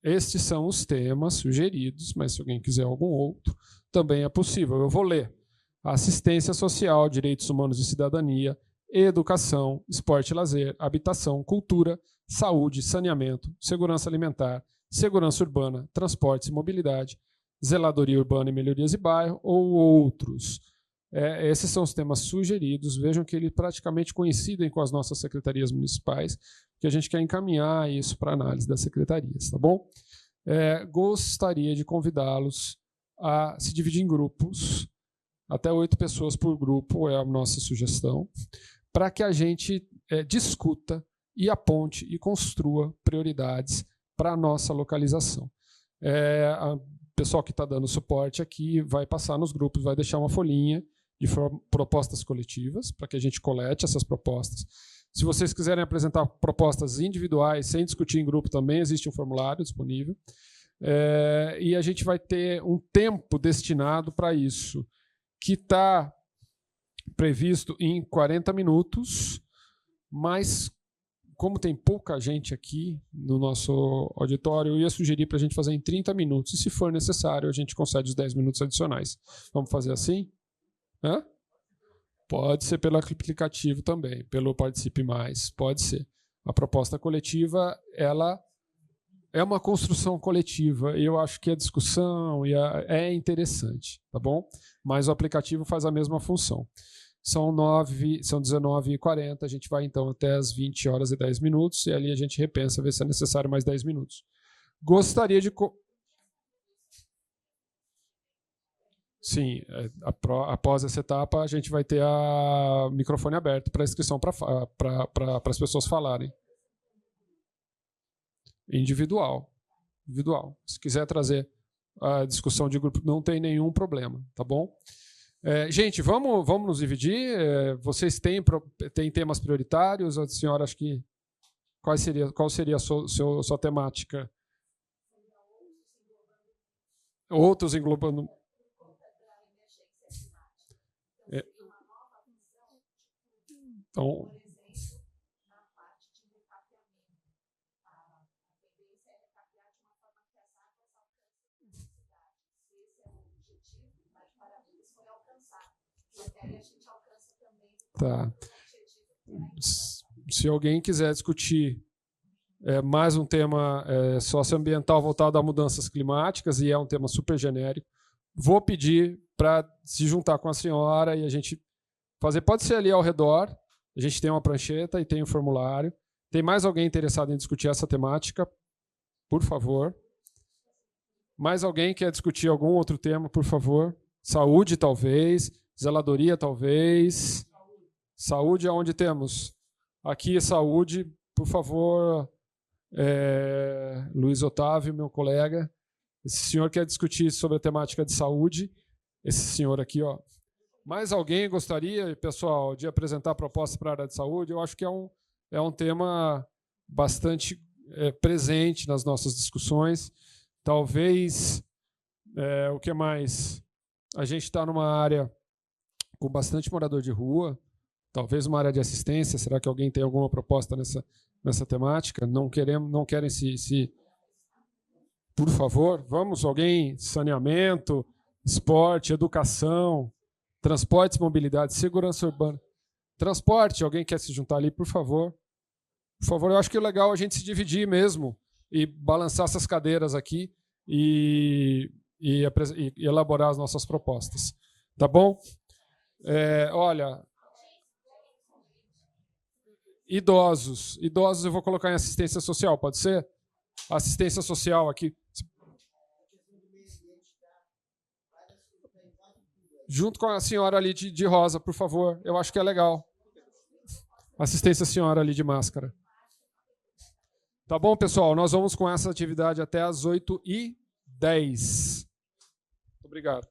Estes são os temas sugeridos, mas se alguém quiser algum outro, também é possível. Eu vou ler: assistência social, direitos humanos e cidadania, educação, esporte e lazer, habitação, cultura, saúde, saneamento, segurança alimentar, segurança urbana, transportes e mobilidade, zeladoria urbana e melhorias de bairro, ou outros. Esses são os temas sugeridos. Vejam que eles praticamente coincidem com as nossas secretarias municipais, que a gente quer encaminhar isso para análise das secretarias, tá bom? Gostaria de convidá-los a se dividir em grupos, até 8 pessoas por grupo é a nossa sugestão, para que a gente discuta e aponte e construa prioridades para a nossa localização. O pessoal que está dando suporte aqui vai passar nos grupos, vai deixar uma folhinha de propostas coletivas, para que a gente colete essas propostas. Se vocês quiserem apresentar propostas individuais, sem discutir em grupo também, existe um formulário disponível. E a gente vai ter um tempo destinado para isso, que está previsto em 40 minutos, mas como tem pouca gente aqui no nosso auditório, eu ia sugerir para a gente fazer em 30 minutos. E se for necessário, a gente concede os 10 minutos adicionais. Vamos fazer assim? Pode ser pelo aplicativo também, pelo Participe Mais, pode ser. A proposta coletiva, ela é uma construção coletiva, e eu acho que a discussão é interessante, tá bom? Mas o aplicativo faz a mesma função. São 19h40, a gente vai então até as 20 horas e 10 minutos, e ali a gente repensa, ver se é necessário mais 10 minutos. Gostaria de... Sim, após essa etapa, a gente vai ter o microfone aberto para inscrição para as pessoas falarem. Individual. Se quiser trazer a discussão de grupo, não tem nenhum problema, tá bom? Gente, vamos nos dividir. Vocês têm temas prioritários? A senhora, acho que... Qual seria a sua temática? Outros englobando... Então... Tá. Se alguém quiser discutir mais um tema socioambiental voltado a mudanças climáticas, e é um tema super genérico, vou pedir para se juntar com a senhora e a gente fazer. Pode ser ali ao redor, a gente tem uma prancheta e tem um formulário. Tem mais alguém interessado em discutir essa temática? Por favor. Mais alguém quer discutir algum outro tema, por favor? Saúde, talvez. Zeladoria, talvez. Saúde, aonde temos? Aqui, saúde, por favor, Luiz Otávio, meu colega. Esse senhor quer discutir sobre a temática de saúde. Esse senhor aqui, ó. Mais alguém gostaria, pessoal, de apresentar proposta para a área de saúde? Eu acho que é um tema bastante presente nas nossas discussões. Talvez, o que mais? A gente está numa área com bastante morador de rua, talvez uma área de assistência. Será que alguém tem alguma proposta nessa temática? Não querem se... Por favor, vamos, alguém? Saneamento, esporte, educação, transportes, mobilidade, segurança urbana. Transporte, alguém quer se juntar ali, por favor? Por favor, eu acho que é legal a gente se dividir mesmo e balançar essas cadeiras aqui e elaborar as nossas propostas. Tá bom? Olha, idosos eu vou colocar em assistência social, pode ser? Assistência social aqui. Junto com a senhora ali de rosa, por favor. Eu acho que é legal. Assistência à senhora ali de máscara. Tá bom, pessoal? Nós vamos com essa atividade até às 8h10. Obrigado.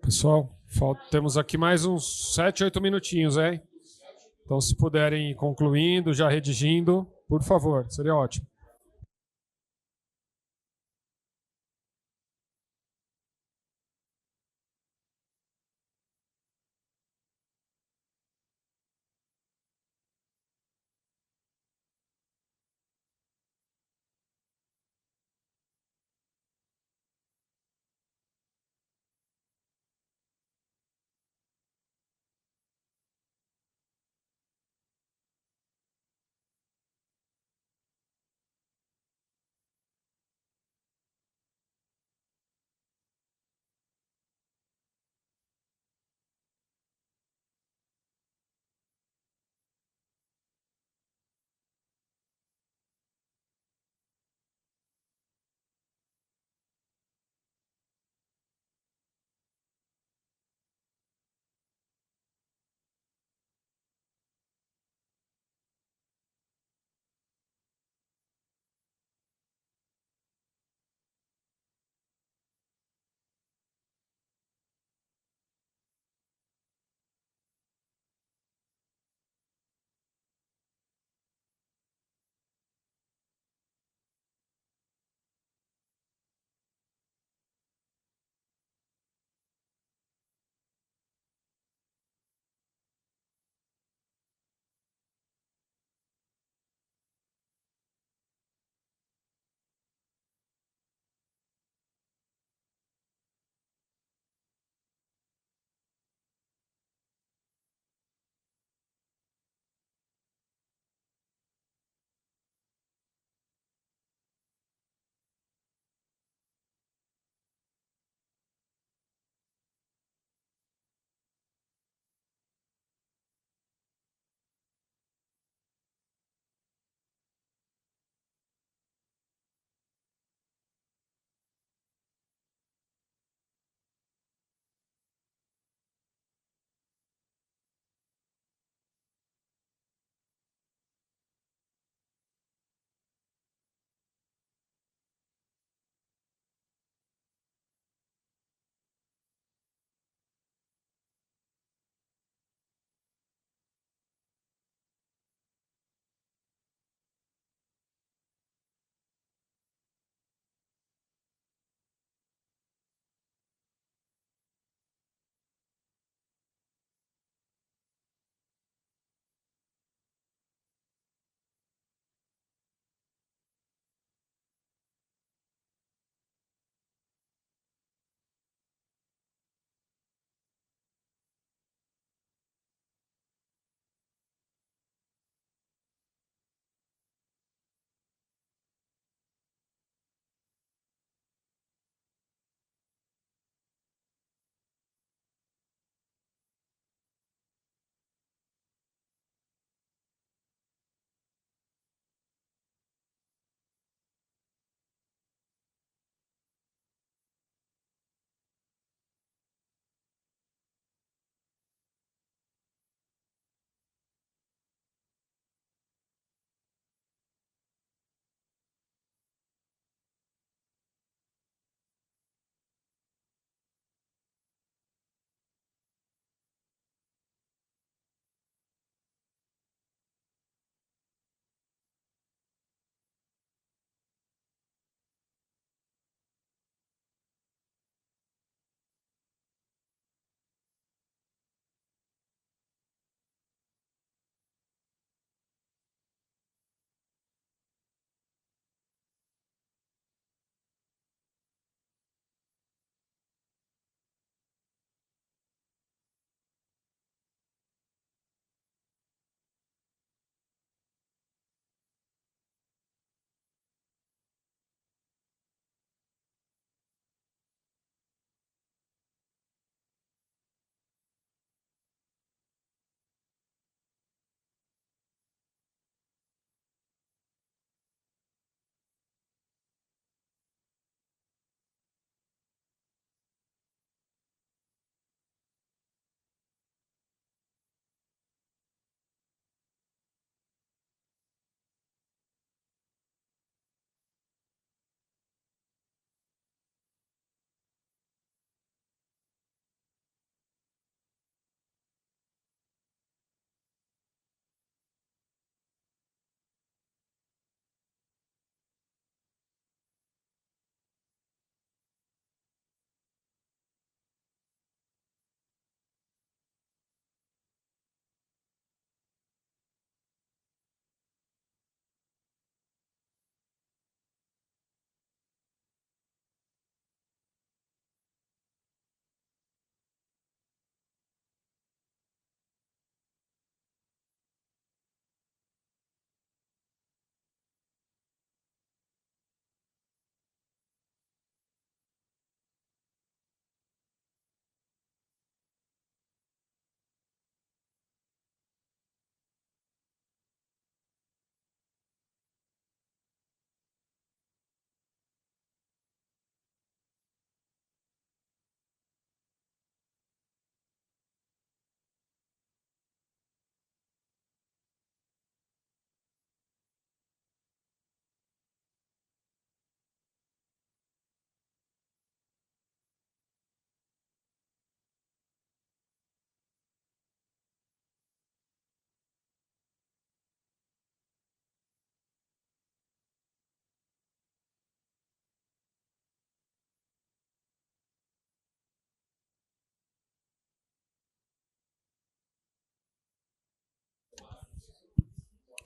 Pessoal, temos aqui mais uns 7, 8 minutinhos, hein? Então, se puderem ir concluindo, já redigindo, por favor, seria ótimo.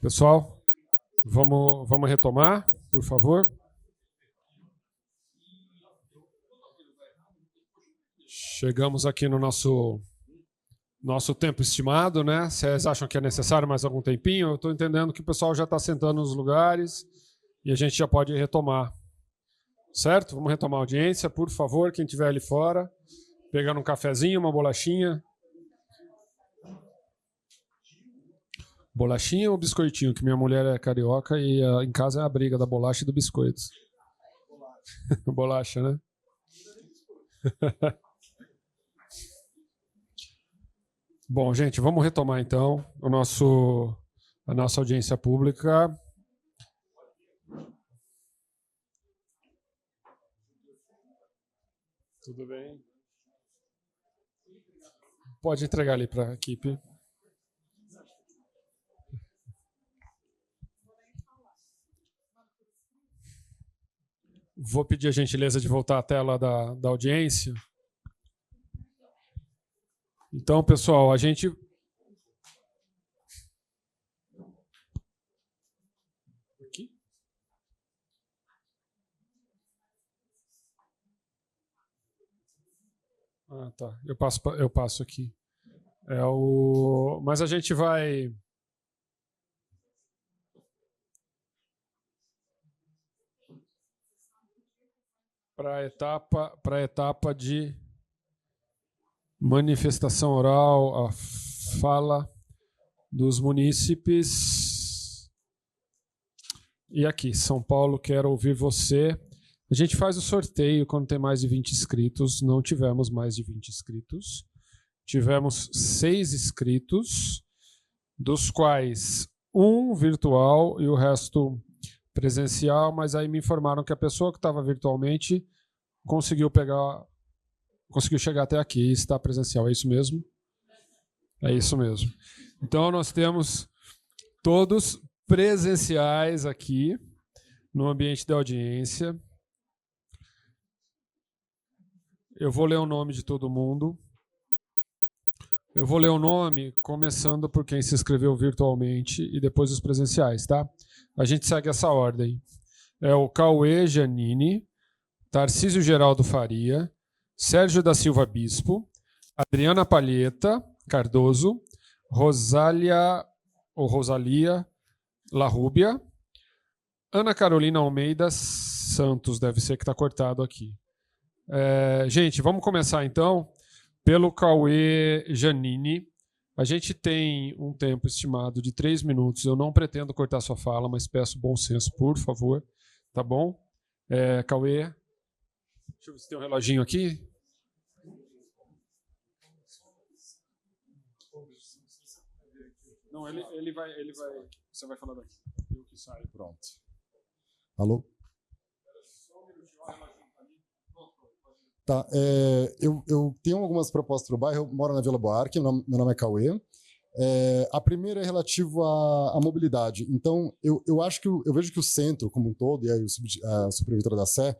Pessoal, vamos retomar, por favor. Chegamos aqui no nosso tempo estimado, né? Vocês acham que é necessário mais algum tempinho? Eu estou entendendo que o pessoal já está sentando nos lugares e a gente já pode retomar. Certo? Vamos retomar a audiência, por favor, quem estiver ali fora, pegando um cafezinho, uma bolachinha. Bolachinha ou biscoitinho? Que minha mulher é carioca e em casa é a briga da bolacha e do biscoito. Bolacha, né? Bom, gente, vamos retomar então a nossa audiência pública. Tudo bem? Pode entregar ali para a equipe. Vou pedir a gentileza de voltar à tela da audiência. Então, pessoal, a gente... Aqui? Ah, tá. Eu passo aqui. Mas a gente vai... Para a etapa de manifestação oral, a fala dos munícipes. E aqui, São Paulo, quero ouvir você. A gente faz o sorteio quando tem mais de 20 inscritos. Não tivemos mais de 20 inscritos. Tivemos 6 inscritos, dos quais um virtual e o resto presencial, mas aí me informaram que a pessoa que estava virtualmente conseguiu chegar até aqui e está presencial. É isso mesmo? É isso mesmo. Então, nós temos todos presenciais aqui no ambiente da audiência. Eu vou ler o nome de todo mundo. Eu vou ler o nome começando por quem se inscreveu virtualmente e depois os presenciais, tá? A gente segue essa ordem. É o Cauê Giannini, Tarcísio Geraldo Faria, Sérgio da Silva Bispo, Adriana Palheta Cardoso, Rosalia Larrubia, Ana Carolina Almeida Santos, deve ser que está cortado aqui. Gente, vamos começar então pelo Cauê Giannini. A gente tem um tempo estimado de 3 minutos. Eu não pretendo cortar sua fala, mas peço bom senso, por favor. Tá bom? Cauê. Deixa eu ver se tem um reloginho aqui. Não, ele vai. Você vai falar daqui. Eu que saio. Pronto. Alô? Tá, eu tenho algumas propostas para o bairro. Eu moro na Vila Buarque, meu nome é Cauê. A primeira é relativa à mobilidade. Então, eu vejo que o centro como um todo, e aí a Subprefeitura da Sé,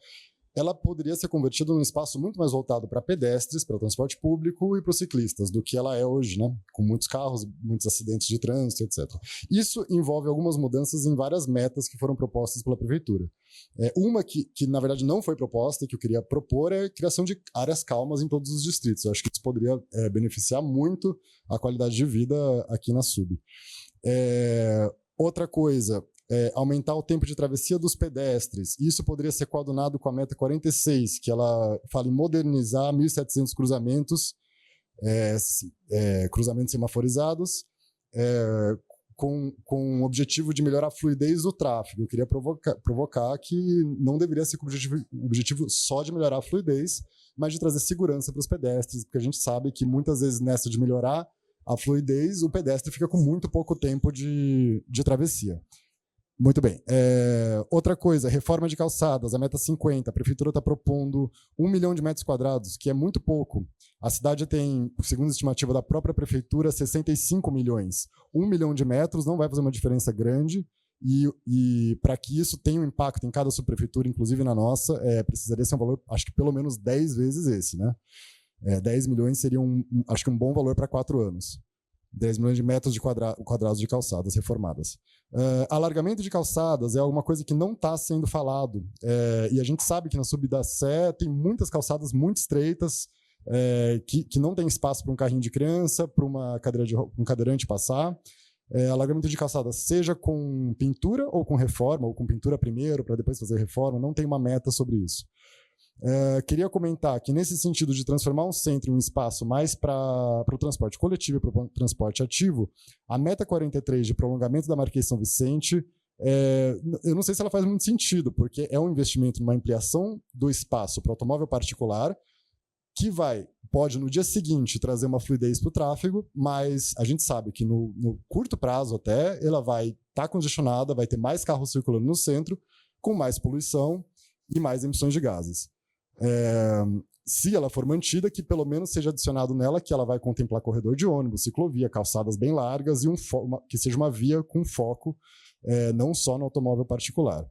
ela poderia ser convertida num espaço muito mais voltado para pedestres, para o transporte público e para os ciclistas, do que ela é hoje, né? Com muitos carros, muitos acidentes de trânsito, etc. Isso envolve algumas mudanças em várias metas que foram propostas pela Prefeitura. Uma que, na verdade, não foi proposta e que eu queria propor é a criação de áreas calmas em todos os distritos. Eu acho que isso poderia beneficiar muito a qualidade de vida aqui na Sub. Outra coisa... aumentar o tempo de travessia dos pedestres. Isso poderia ser coadunado com a meta 46, que ela fala em modernizar 1.700 cruzamentos, cruzamentos semaforizados, com o objetivo de melhorar a fluidez do tráfego. Eu queria provocar que não deveria ser com o objetivo só de melhorar a fluidez, mas de trazer segurança para os pedestres, porque a gente sabe que muitas vezes nessa de melhorar a fluidez, o pedestre fica com muito pouco tempo de travessia. Muito bem. Outra coisa, reforma de calçadas, a meta 50. A Prefeitura está propondo 1 milhão de metros quadrados, que é muito pouco. A cidade tem, segundo a estimativa da própria Prefeitura, 65 milhões. 1 milhão de metros não vai fazer uma diferença grande e para que isso tenha um impacto em cada subprefeitura, inclusive na nossa, precisaria ser um valor, acho que pelo menos 10 vezes esse, né? 10 milhões seria acho que um bom valor para 4 anos. 10 milhões de metros quadrados de calçadas reformadas. Alargamento de calçadas é alguma coisa que não está sendo falado. E a gente sabe que na subida Sé tem muitas calçadas muito estreitas, que não tem espaço para um carrinho de criança, para um cadeirante passar. Alargamento de calçadas, seja com pintura ou com reforma, ou com pintura primeiro, para depois fazer reforma, não tem uma meta sobre isso. Queria comentar que, nesse sentido de transformar um centro em um espaço mais para o transporte coletivo e para o transporte ativo, a meta 43 de prolongamento da Marquês São Vicente, eu não sei se ela faz muito sentido, porque é um investimento numa ampliação do espaço para automóvel particular, que pode, no dia seguinte, trazer uma fluidez para o tráfego, mas a gente sabe que no curto prazo até, ela vai estar congestionada, vai ter mais carros circulando no centro, com mais poluição e mais emissões de gases. Se ela for mantida, que pelo menos seja adicionado nela que ela vai contemplar corredor de ônibus, ciclovia, calçadas bem largas e que seja uma via com foco não só no automóvel particular.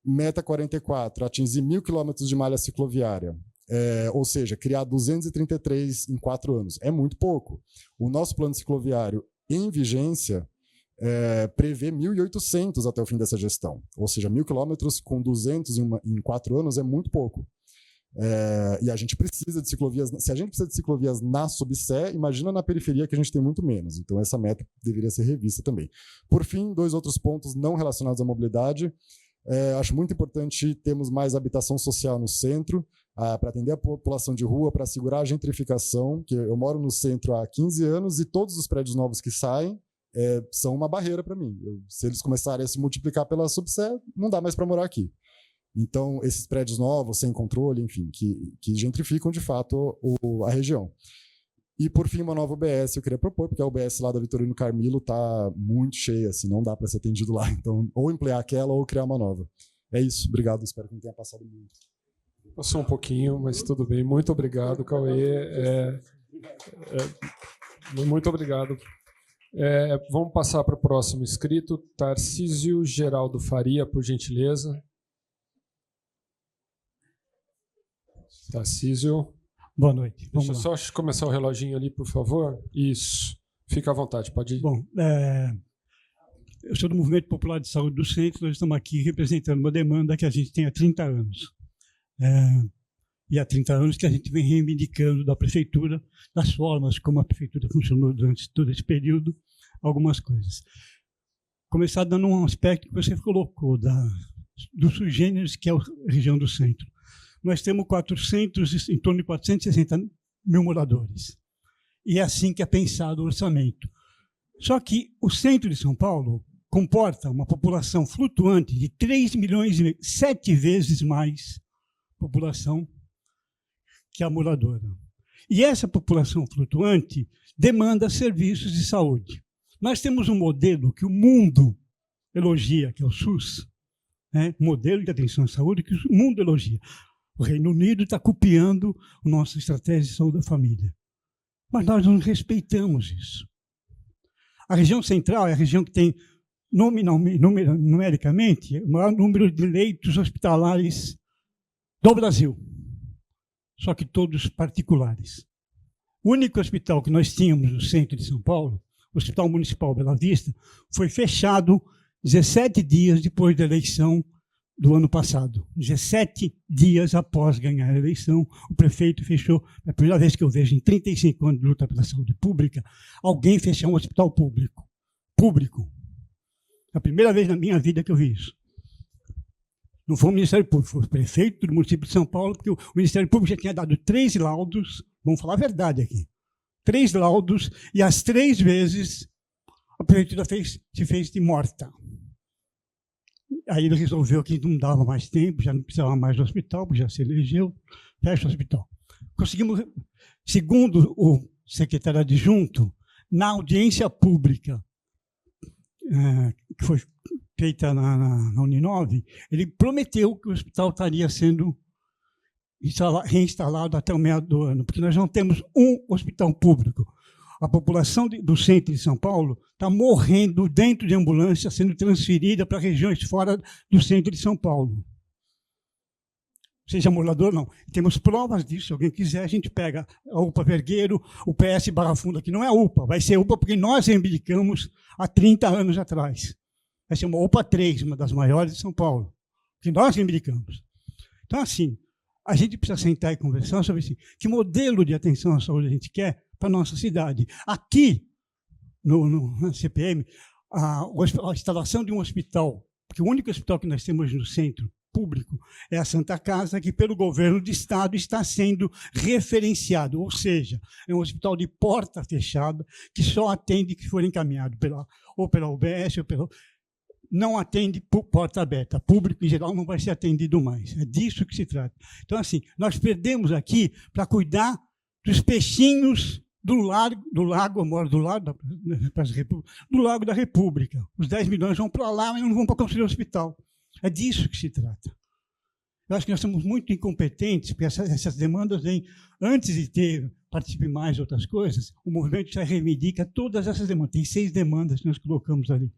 Meta 44, atingir 1.000 quilômetros de malha cicloviária. Ou seja, criar 233 em 4 anos. É muito pouco. O nosso plano cicloviário em vigência prevê 1.800 até o fim dessa gestão. Ou seja, 1.000 quilômetros com 200 em 4 anos é muito pouco. E a gente precisa de ciclovias. Se a gente precisa de ciclovias na subsé, imagina na periferia, que a gente tem muito menos. Então essa meta deveria ser revista também. Por fim, 2 outros pontos não relacionados à mobilidade. Acho muito importante termos mais habitação social no centro, para atender a população de rua, para segurar a gentrificação, que eu moro no centro há 15 anos e todos os prédios novos que saem são uma barreira para mim. Se eles começarem a se multiplicar pela subsé, não dá mais para morar aqui. Então, esses prédios novos, sem controle, enfim, que gentrificam de fato a região. E, por fim, uma nova UBS eu queria propor, porque a UBS lá da Vitorino Carmilo está muito cheia, assim, não dá para ser atendido lá. Então, ou ampliar aquela ou criar uma nova. É isso, obrigado, espero que não tenha passado muito. Passou um pouquinho, mas tudo bem. Muito obrigado, Cauê. Muito obrigado. Vamos passar para o próximo inscrito, Tarcísio Geraldo Faria, por gentileza. Tarcísio. Boa noite. Deixa eu só começar o reloginho ali, por favor. Isso. Fica à vontade, pode ir. Bom, eu sou do Movimento Popular de Saúde do Centro, nós estamos aqui representando uma demanda que a gente tem há 30 anos. E há 30 anos que a gente vem reivindicando da Prefeitura, das formas como a Prefeitura funcionou durante todo esse período, algumas coisas. Começar dando um aspecto que você colocou, dos sui generis, que é a região do centro. Nós temos em torno de 460 mil moradores. E é assim que é pensado o orçamento. Só que o centro de São Paulo comporta uma população flutuante de 3 milhões e meio, 7 vezes mais população que a moradora. E essa população flutuante demanda serviços de saúde. Nós temos um modelo que o mundo elogia, que é o SUS, modelo de atenção à saúde que o mundo elogia. O Reino Unido está copiando a nossa estratégia de saúde da família. Mas nós não respeitamos isso. A região central é a região que tem, numericamente, o maior número de leitos hospitalares do Brasil, só que todos particulares. O único hospital que nós tínhamos no centro de São Paulo, o Hospital Municipal Bela Vista, foi fechado 17 dias depois da eleição do ano passado. 17 dias após ganhar a eleição, o prefeito fechou, é a primeira vez que eu vejo em 35 anos de luta pela saúde pública, alguém fechar um hospital público. É a primeira vez na minha vida que eu vi isso. Não foi o Ministério Público, foi o prefeito do município de São Paulo, porque o Ministério Público já tinha dado 3 laudos, vamos falar a verdade aqui, 3 laudos, e as 3 vezes a prefeitura se fez de morta. Aí ele resolveu que não dava mais tempo, já não precisava mais do hospital, já se elegeu, fecha o hospital. Conseguimos, segundo o secretário adjunto, na audiência pública, que foi feita na Uninove, ele prometeu que o hospital estaria sendo reinstalado até o meio do ano, porque nós não temos um hospital público. A população do centro de São Paulo está morrendo dentro de ambulância, sendo transferida para regiões fora do centro de São Paulo. seja morador, não. Temos provas disso, se alguém quiser, a gente pega a UPA Vergueiro, o PS Barra Funda, que não é UPA, vai ser UPA porque nós reivindicamos há 30 anos atrás. Vai ser uma UPA 3, uma das maiores de São Paulo, que nós reivindicamos. Então, assim, a gente precisa sentar e conversar sobre assim, que modelo de atenção à saúde a gente quer para a nossa cidade. Aqui, na CPM, a instalação de um hospital, porque o único hospital que nós temos no centro público é a Santa Casa, que pelo governo do estado está sendo referenciado, ou seja, é um hospital de porta fechada que só atende que for encaminhado ou pela UBS ou pela... Não atende por porta aberta. Público, em geral, não vai ser atendido mais. É disso que se trata. Então, assim, nós perdemos aqui para cuidar dos peixinhos do lago, eu moro do lado do Lago da República. Os 10 milhões vão para lá, mas não vão para construir o hospital. É disso que se trata. Eu acho que nós somos muito incompetentes, porque essas demandas vêm antes de ter Participe Mais e outras coisas. O movimento já reivindica todas essas demandas. Tem 6 demandas que nós colocamos ali.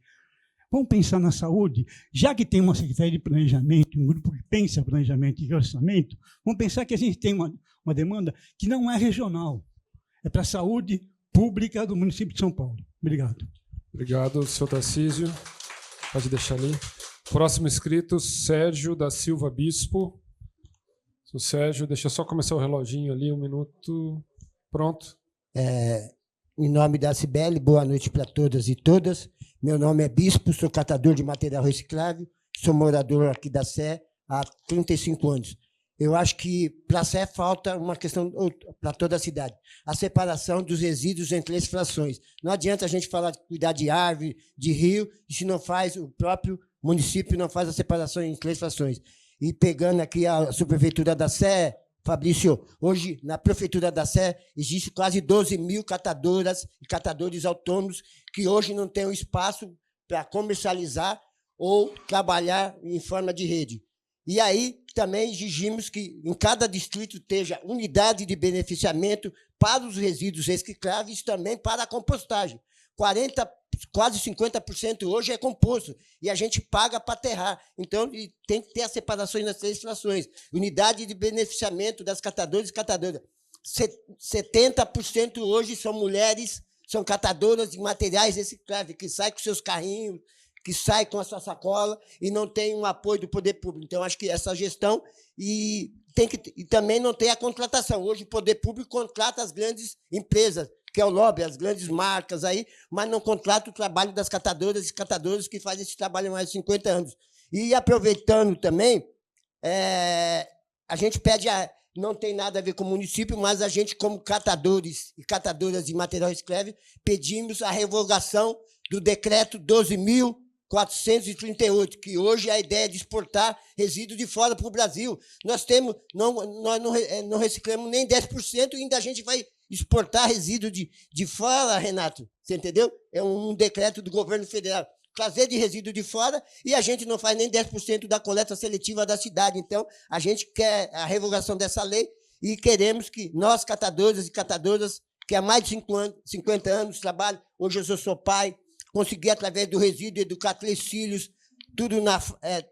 Vamos pensar na saúde, já que tem uma Secretaria de Planejamento, um grupo que pensa planejamento e orçamento, vamos pensar que a gente tem uma demanda que não é regional, é para a saúde pública do município de São Paulo. Obrigado. Obrigado, senhor Tarcísio. Pode deixar ali. Próximo inscrito, Sérgio da Silva Bispo. Senhor Sérgio, deixa eu só começar o reloginho ali, 1 minuto. Pronto. Em nome da Cibele, boa noite para todas e todas. Meu nome é Bispo, sou catador de material reciclável, sou morador aqui da Sé há 35 anos. Eu acho que para a Sé falta uma questão para toda a cidade, a separação dos resíduos em 3 frações. Não adianta a gente falar de cuidar de árvore, de rio, e se não faz, o próprio município não faz a separação em 3 frações. E pegando aqui a subprefeitura da Sé, Fabrício, hoje na prefeitura da Sé existe quase 12 mil catadoras e catadores autônomos que hoje não têm um espaço para comercializar ou trabalhar em forma de rede. E aí também exigimos que em cada distrito esteja unidade de beneficiamento para os resíduos recicláveis e também para a compostagem. Quase 50% hoje é composto, e a gente paga para aterrar. Então, tem que ter as separações nas 3 frações. Unidade de beneficiamento das catadores e catadoras. 70% hoje são mulheres, são catadoras de materiais recicláveis, que saem com seus carrinhos, que saem com a sua sacola e não tem um apoio do poder público. Então, acho que essa gestão... E também não tem a contratação. Hoje, o poder público contrata as grandes empresas, que é o lobby, as grandes marcas aí, mas não contrata o trabalho das catadoras e catadores que fazem esse trabalho há mais de 50 anos. E, aproveitando também, a gente pede, não tem nada a ver com o município, mas a gente, como catadores e catadoras de material reciclável, pedimos a revogação do decreto 12.438, que hoje é a ideia de exportar resíduos de fora para o Brasil. Nós não reciclamos nem 10% e ainda a gente vai exportar resíduo de fora, Renato. Você entendeu? É um decreto do governo federal. Trazer de resíduo de fora e a gente não faz nem 10% da coleta seletiva da cidade. Então, a gente quer a revogação dessa lei e queremos que nós, catadores e catadoras, que há mais de 50 anos trabalham, hoje eu sou pai, consegui, através do resíduo, educar 3 filhos, tudo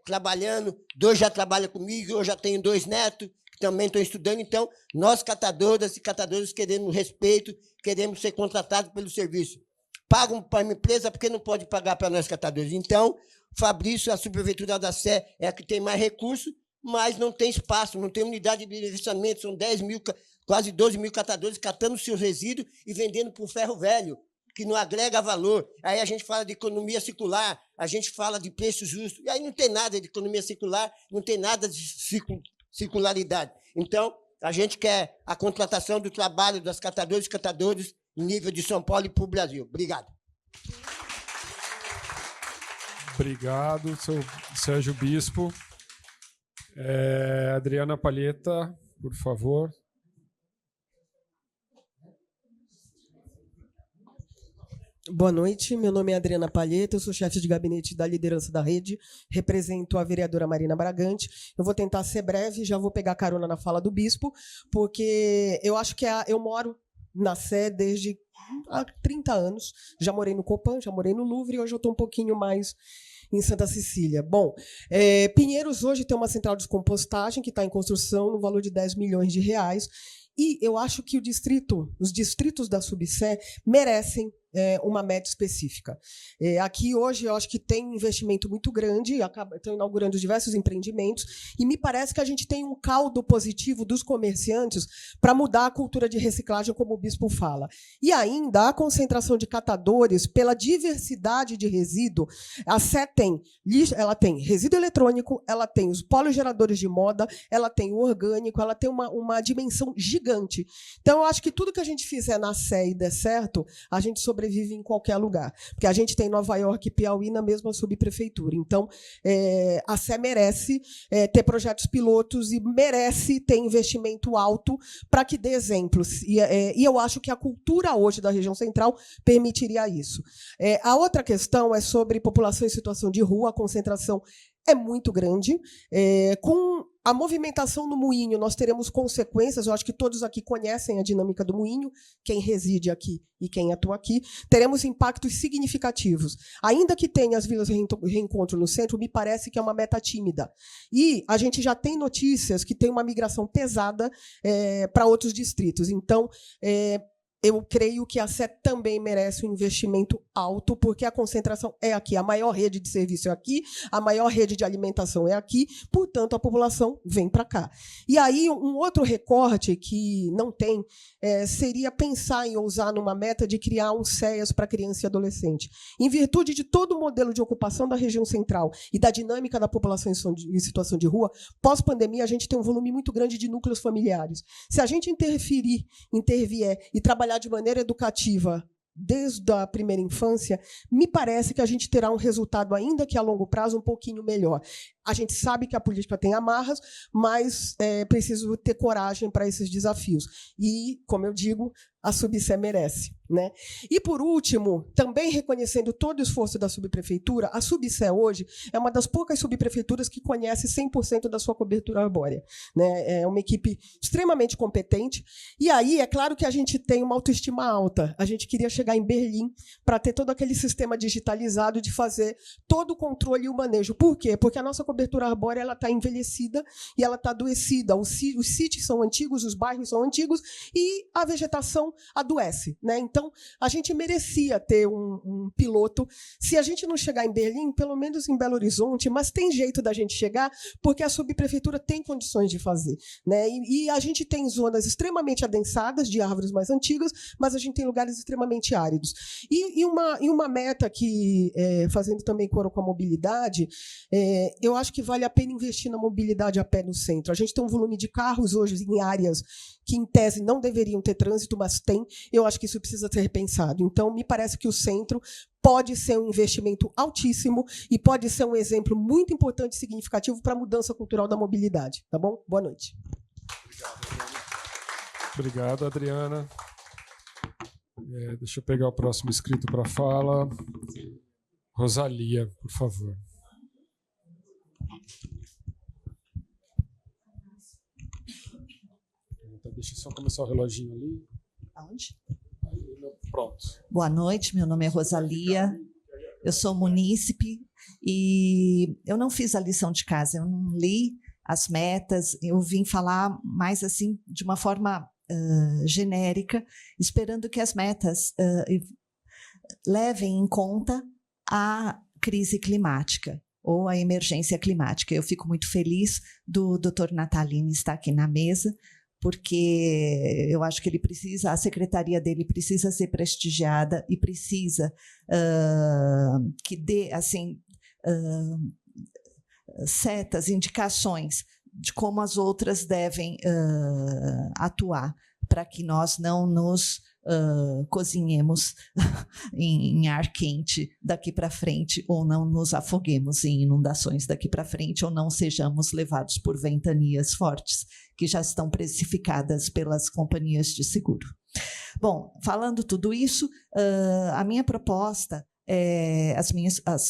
trabalhando. 2 já trabalham comigo, eu já tenho 2 netos, que também estão estudando. Então, nós, catadoras e catadores, queremos respeito, queremos ser contratados pelo serviço. Pagam para a empresa porque não pode pagar para nós, catadores. Então, Fabrício, a subprefeitura da Sé é a que tem mais recursos, mas não tem espaço, não tem unidade de beneficiamento. São 10 mil, quase 12 mil catadores catando seus resíduos e vendendo por ferro velho, que não agrega valor. Aí a gente fala de economia circular, a gente fala de preço justo, e aí não tem nada de economia circular, não tem nada de circularidade. Então, a gente quer a contratação do trabalho das catadoras e catadores em nível de São Paulo e para o Brasil. Obrigado. Obrigado, seu Sérgio Bispo. Adriana Palheta, por favor. Boa noite, meu nome é Adriana Palheta, eu sou chefe de gabinete da liderança da rede, represento a vereadora Marina Bragante. Eu vou tentar ser breve, já vou pegar carona na fala do bispo, porque eu acho que eu moro na Sé desde há 30 anos. Já morei no Copan, já morei no Louvre, e hoje eu estou um pouquinho mais em Santa Cecília. Bom, Pinheiros hoje tem uma central de compostagem que está em construção no valor de 10 milhões de reais. E eu acho que os distritos da Subsé merecem uma meta específica. Aqui hoje eu acho que tem um investimento muito grande, estão inaugurando diversos empreendimentos, e me parece que a gente tem um caldo positivo dos comerciantes para mudar a cultura de reciclagem, como o bispo fala. E ainda a concentração de catadores pela diversidade de resíduo. A Sé tem lixo, ela tem resíduo eletrônico, ela tem os poligeradores de moda, ela tem o orgânico, ela tem uma dimensão gigante. Então, eu acho que tudo que a gente fizer na Sé e der certo, a gente sobrevive em qualquer lugar. Porque a gente tem Nova York e Piauí na mesma subprefeitura. Então, a Sé merece ter projetos pilotos e merece ter investimento alto para que dê exemplos. E eu acho que a cultura hoje da região central permitiria isso. A outra questão é sobre população em situação de rua. A concentração é muito grande. Com a movimentação no Moinho, nós teremos consequências. Eu acho que todos aqui conhecem a dinâmica do Moinho, quem reside aqui e quem atua aqui. Teremos impactos significativos. Ainda que tenha as vilas de reencontro no centro, me parece que é uma meta tímida. E a gente já tem notícias que tem uma migração pesada para outros distritos. Então, eu creio que a Sé também merece um investimento alto, porque a concentração é aqui, a maior rede de serviço é aqui, a maior rede de alimentação é aqui, portanto, a população vem para cá. E aí, um outro recorte que não tem seria pensar em ousar numa meta de criar um CEAS para criança e adolescente. Em virtude de todo o modelo de ocupação da região central e da dinâmica da população em situação de rua, pós-pandemia, a gente tem um volume muito grande de núcleos familiares. Se a gente intervier e trabalhar de maneira educativa desde a primeira infância, me parece que a gente terá um resultado, ainda que a longo prazo, um pouquinho melhor. A gente sabe que a política tem amarras, mas é preciso ter coragem para esses desafios. E, como eu digo, a Subsé merece. Né? E, por último, também reconhecendo todo o esforço da subprefeitura, a Subsé hoje é uma das poucas subprefeituras que conhece 100% da sua cobertura arbórea. Né? É uma equipe extremamente competente. E aí, é claro que a gente tem uma autoestima alta. A gente queria chegar em Berlim para ter todo aquele sistema digitalizado de fazer todo o controle e o manejo. Por quê? Porque a nossa cobertura arbórea está envelhecida e ela está adoecida. Os sítios são antigos, os bairros são antigos e a vegetação adoece. Né? Então, a gente merecia ter um piloto. Se a gente não chegar em Berlim, pelo menos em Belo Horizonte, mas tem jeito da gente chegar, porque a subprefeitura tem condições de fazer. Né? E a gente tem zonas extremamente adensadas, de árvores mais antigas, mas a gente tem lugares extremamente áridos. E uma meta que, fazendo também coro com a mobilidade, eu acho que vale a pena investir na mobilidade a pé no centro. A gente tem um volume de carros hoje em áreas que, em tese, não deveriam ter trânsito, mas tem. Eu acho que isso precisa ser repensado. Então, me parece que o centro pode ser um investimento altíssimo e pode ser um exemplo muito importante e significativo para a mudança cultural da mobilidade. Tá bom? Boa noite. Obrigado, Adriana. Deixa eu pegar o próximo inscrito para a fala. Rosalia, por favor. Deixa eu só começar o reloginho ali. Aonde? Pronto. Boa noite, meu nome é Rosalia, eu sou munícipe e eu não fiz a lição de casa, eu não li as metas, eu vim falar mais assim de uma forma genérica, esperando que as metas levem em conta a crise climática ou a emergência climática. Eu fico muito feliz do Dr. Natalini estar aqui na mesa, porque eu acho que ele precisa, a secretaria dele precisa ser prestigiada e precisa que dê assim, setas, indicações de como as outras devem atuar, para que nós não nos cozinhemos em ar quente daqui para frente, ou não nos afoguemos em inundações daqui para frente, ou não sejamos levados por ventanias fortes que já estão precificadas pelas companhias de seguro. Bom, falando tudo isso, a minha proposta,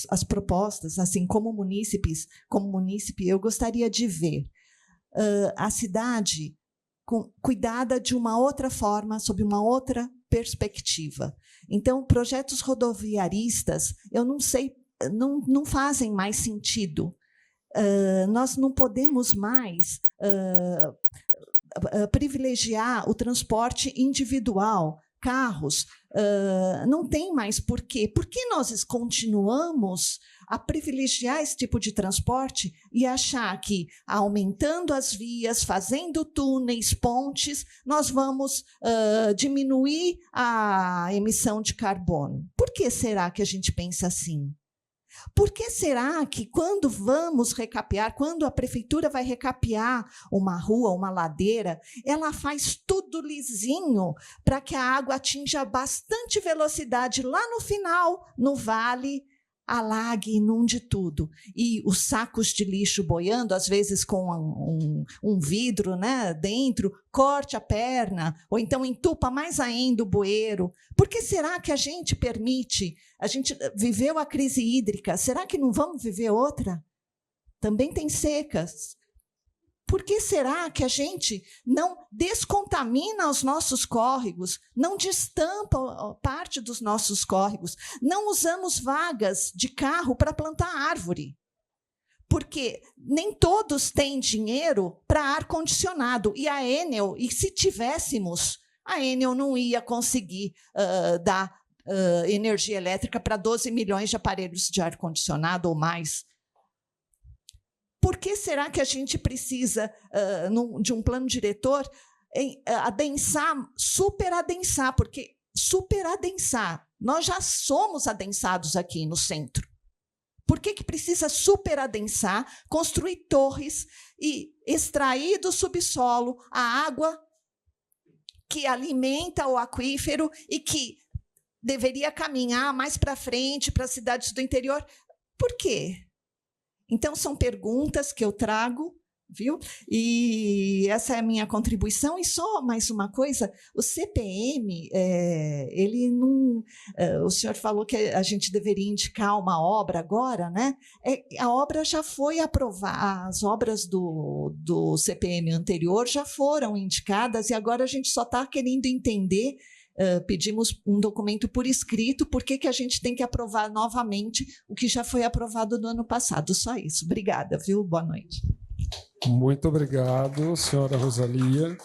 as propostas, assim, como munícipe, eu gostaria de ver a cidade cuidada de uma outra forma, sob uma outra perspectiva. Então, projetos rodoviaristas, eu não sei, não fazem mais sentido. Nós não podemos mais privilegiar o transporte individual, carros. Não tem mais por quê. Por que nós continuamos a privilegiar esse tipo de transporte e achar que, aumentando as vias, fazendo túneis, pontes, nós vamos diminuir a emissão de carbono? Por que será que a gente pensa assim? Por que será que, quando vamos recapear, quando a prefeitura vai recapear uma rua, uma ladeira, ela faz tudo lisinho para que a água atinja bastante velocidade lá no final, no vale, alague, inunde tudo. E os sacos de lixo boiando, às vezes com um vidro, né, dentro, corte a perna, ou então entupa mais ainda o bueiro. Por que será que a gente permite? A gente viveu a crise hídrica, será que não vamos viver outra? Também tem secas. Por que será que a gente não descontamina os nossos córregos, não destampa parte dos nossos córregos, não usamos vagas de carro para plantar árvore? Porque nem todos têm dinheiro para ar-condicionado. E a Enel, e se tivéssemos, a Enel não ia conseguir dar energia elétrica para 12 milhões de aparelhos de ar-condicionado ou mais. Por que será que a gente precisa, de um plano diretor, adensar, superadensar? Porque superadensar, nós já somos adensados aqui no centro. Por que precisa superadensar, construir torres e extrair do subsolo a água que alimenta o aquífero e que deveria caminhar mais para frente, para as cidades do interior? Por quê? Então, são perguntas que eu trago, viu? E essa é a minha contribuição. E só mais uma coisa, o CPM, ele não... o senhor falou que a gente deveria indicar uma obra agora, né? A obra já foi aprovada, as obras do CPM anterior já foram indicadas e agora a gente só está querendo entender. Pedimos um documento por escrito, por que a gente tem que aprovar novamente o que já foi aprovado no ano passado. Só isso. Obrigada, viu? Boa noite. Muito obrigado, senhora Rosalia.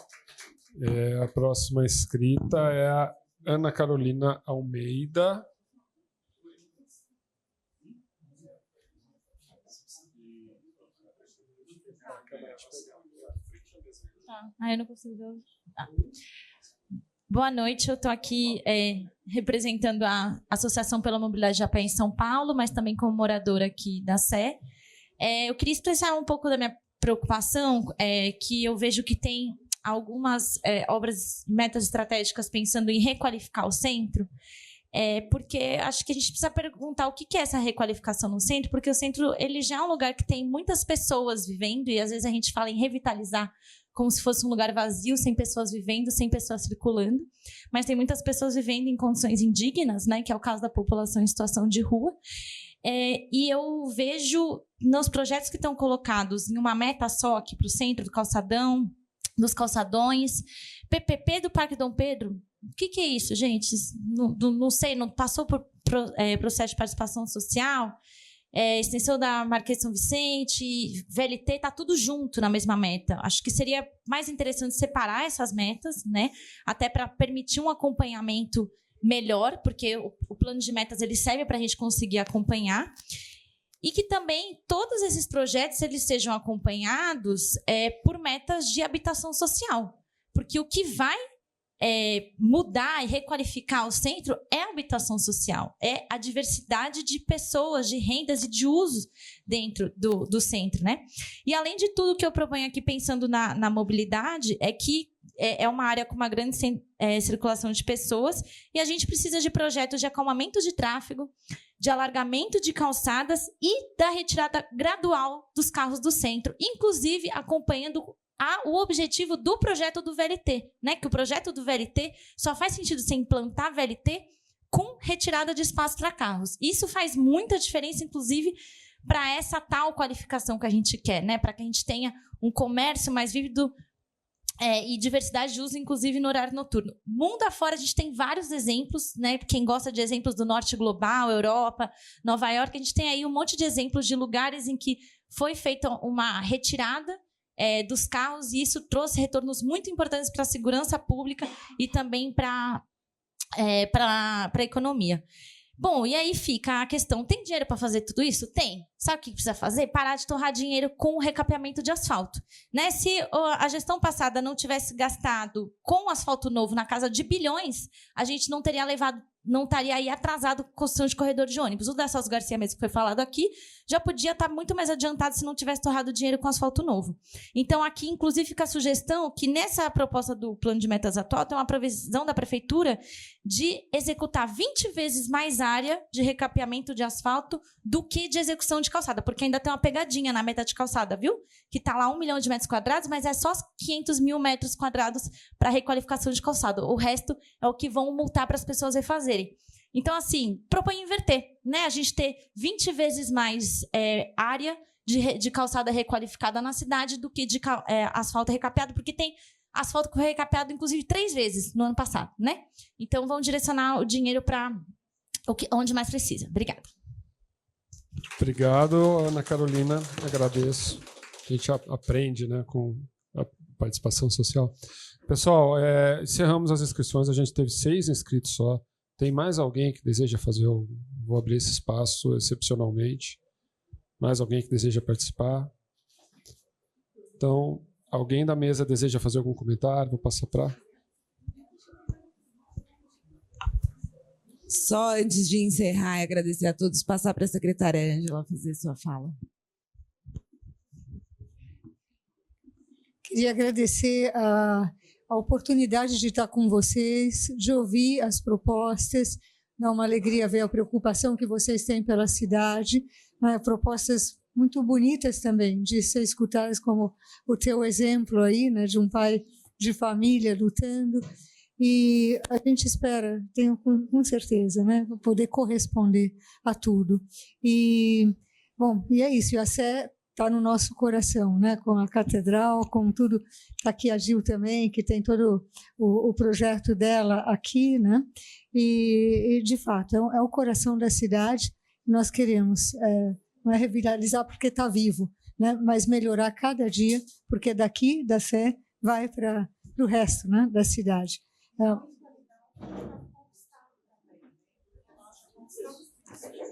A próxima inscrita é a Ana Carolina Almeida. Eu não consigo ver. Boa noite, eu estou aqui representando a Associação pela Mobilidade a Pé em São Paulo, mas também como moradora aqui da Sé. Eu queria expressar um pouco da minha preocupação, que eu vejo que tem algumas obras, metas estratégicas pensando em requalificar o centro, porque acho que a gente precisa perguntar o que é essa requalificação no centro, porque o centro ele já é um lugar que tem muitas pessoas vivendo, e às vezes a gente fala em revitalizar como se fosse um lugar vazio, sem pessoas vivendo, sem pessoas circulando, mas tem muitas pessoas vivendo em condições indignas, né, que é o caso da população em situação de rua. E eu vejo nos projetos que estão colocados em uma meta só aqui para o centro do calçadão, dos calçadões, PPP do Parque Dom Pedro. O que é isso, gente? Não sei, não passou por processo de participação social? Extensão da Marquês São Vicente, VLT, está tudo junto na mesma meta. Acho que seria mais interessante separar essas metas, né? Até para permitir um acompanhamento melhor, porque o plano de metas ele serve para a gente conseguir acompanhar. E que também todos esses projetos eles sejam acompanhados por metas de habitação social. Porque o que vai mudar e requalificar o centro é a habitação social, é a diversidade de pessoas, de rendas e de usos dentro do centro, né? E além de tudo que eu proponho aqui pensando na mobilidade, é que é uma área com uma grande circulação de pessoas e a gente precisa de projetos de acalmamento de tráfego, de alargamento de calçadas e da retirada gradual dos carros do centro, inclusive acompanhando o objetivo do projeto do VLT, né? Que o projeto do VLT só faz sentido se implantar VLT com retirada de espaço para carros. Isso faz muita diferença, inclusive, para essa tal qualificação que a gente quer, né? Para que a gente tenha um comércio mais vívido e diversidade de uso, inclusive no horário noturno. Mundo afora, a gente tem vários exemplos, né? Quem gosta de exemplos do norte global, Europa, Nova York, a gente tem aí um monte de exemplos de lugares em que foi feita uma retirada dos carros, e isso trouxe retornos muito importantes para a segurança pública e também para a economia. Bom, e aí fica a questão, tem dinheiro para fazer tudo isso? Tem. Sabe o que precisa fazer? Parar de torrar dinheiro com o recapeamento de asfalto. Né? Se a gestão passada não tivesse gastado com asfalto novo na casa de bilhões, a gente não estaria aí atrasado com a construção de corredor de ônibus. O da Celso Garcia mesmo que foi falado aqui, já podia estar muito mais adiantado se não tivesse torrado dinheiro com asfalto novo. Então, aqui, inclusive, fica a sugestão que nessa proposta do plano de metas atual tem uma previsão da prefeitura de executar 20 vezes mais área de recapeamento de asfalto do que de execução de calçada, porque ainda tem uma pegadinha na meta de calçada, viu? Que está lá 1 milhão de metros quadrados, mas é só 500 mil metros quadrados para requalificação de calçada. O resto é o que vão multar para as pessoas refazerem. Então, assim, proponho inverter, né? A gente ter 20 vezes mais área de calçada requalificada na cidade do que de asfalto recapeado, porque tem asfalto recapeado, inclusive, 3 vezes no ano passado, né? Então, vamos direcionar o dinheiro para onde mais precisa. Obrigada. Obrigado, Ana Carolina. Agradeço. A gente aprende, né, com a participação social. Pessoal, encerramos as inscrições. A gente teve 6 inscritos só. Tem mais alguém que deseja fazer? Vou abrir esse espaço excepcionalmente. Mais alguém que deseja participar? Então, alguém da mesa deseja fazer algum comentário? Vou passar para... Só antes de encerrar e agradecer a todos, passar para a secretária Ângela fazer sua fala. Queria agradecer a oportunidade de estar com vocês, de ouvir as propostas. Dá uma alegria ver a preocupação que vocês têm pela cidade, né? Propostas muito bonitas também, de ser escutadas, como o teu exemplo aí, né? De um pai de família lutando. E a gente espera, tenho com certeza, né, poder corresponder a tudo. E, bom, e é isso, e a Sé está no nosso coração, né, com a catedral, com tudo. Está aqui a Gil também, que tem todo o projeto dela aqui, né, e de fato, é o coração da cidade. Nós queremos, não é revitalizar porque está vivo, né, mas melhorar cada dia, porque daqui, da Sé, vai para o resto, né, da cidade.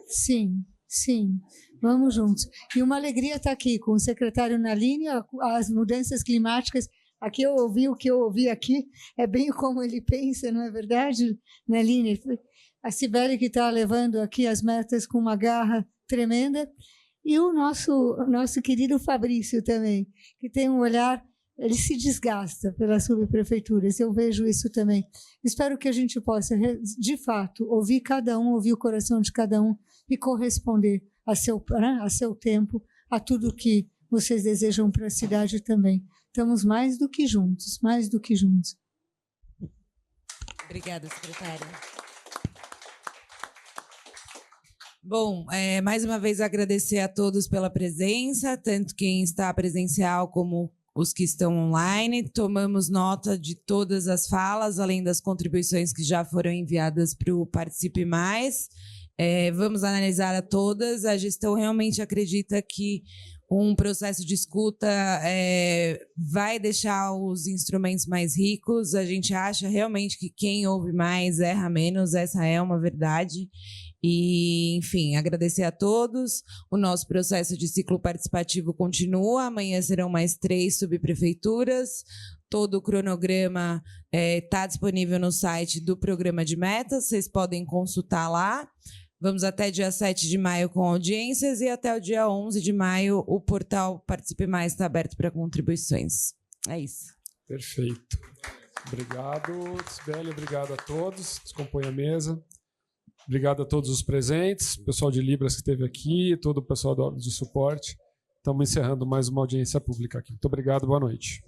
Sim, sim, vamos juntos. E uma alegria estar aqui com o secretário na linha, as mudanças climáticas. Aqui eu ouvi o que eu ouvi aqui, é bem como ele pensa, não é verdade, Naline? A Cibele que está levando aqui as metas com uma garra tremenda, e o nosso querido Fabrício também, que tem um olhar. Ele se desgasta pelas subprefeituras, eu vejo isso também. Espero que a gente possa, de fato, ouvir cada um, ouvir o coração de cada um e corresponder a seu tempo, a tudo que vocês desejam para a cidade também. Estamos mais do que juntos, mais do que juntos. Obrigada, secretária. Bom, mais uma vez agradecer a todos pela presença, tanto quem está presencial como os que estão online. Tomamos nota de todas as falas, além das contribuições que já foram enviadas para o Participe Mais. Vamos analisar a todas. A gestão realmente acredita que um processo de escuta vai deixar os instrumentos mais ricos. A gente acha realmente que quem ouve mais erra menos, essa é uma verdade. E, enfim, agradecer a todos. O nosso processo de ciclo participativo continua. Amanhã serão mais 3 subprefeituras. Todo o cronograma está disponível no site do Programa de Metas. Vocês podem consultar lá. Vamos até dia 7 de maio com audiências e até o dia 11 de maio o portal Participe Mais está aberto para contribuições. É isso. Perfeito. Obrigado, Sibeli. Obrigado a todos que compõem a mesa. Obrigado a todos os presentes, pessoal de Libras que esteve aqui, todo o pessoal de suporte. Estamos encerrando mais uma audiência pública aqui. Muito obrigado, boa noite.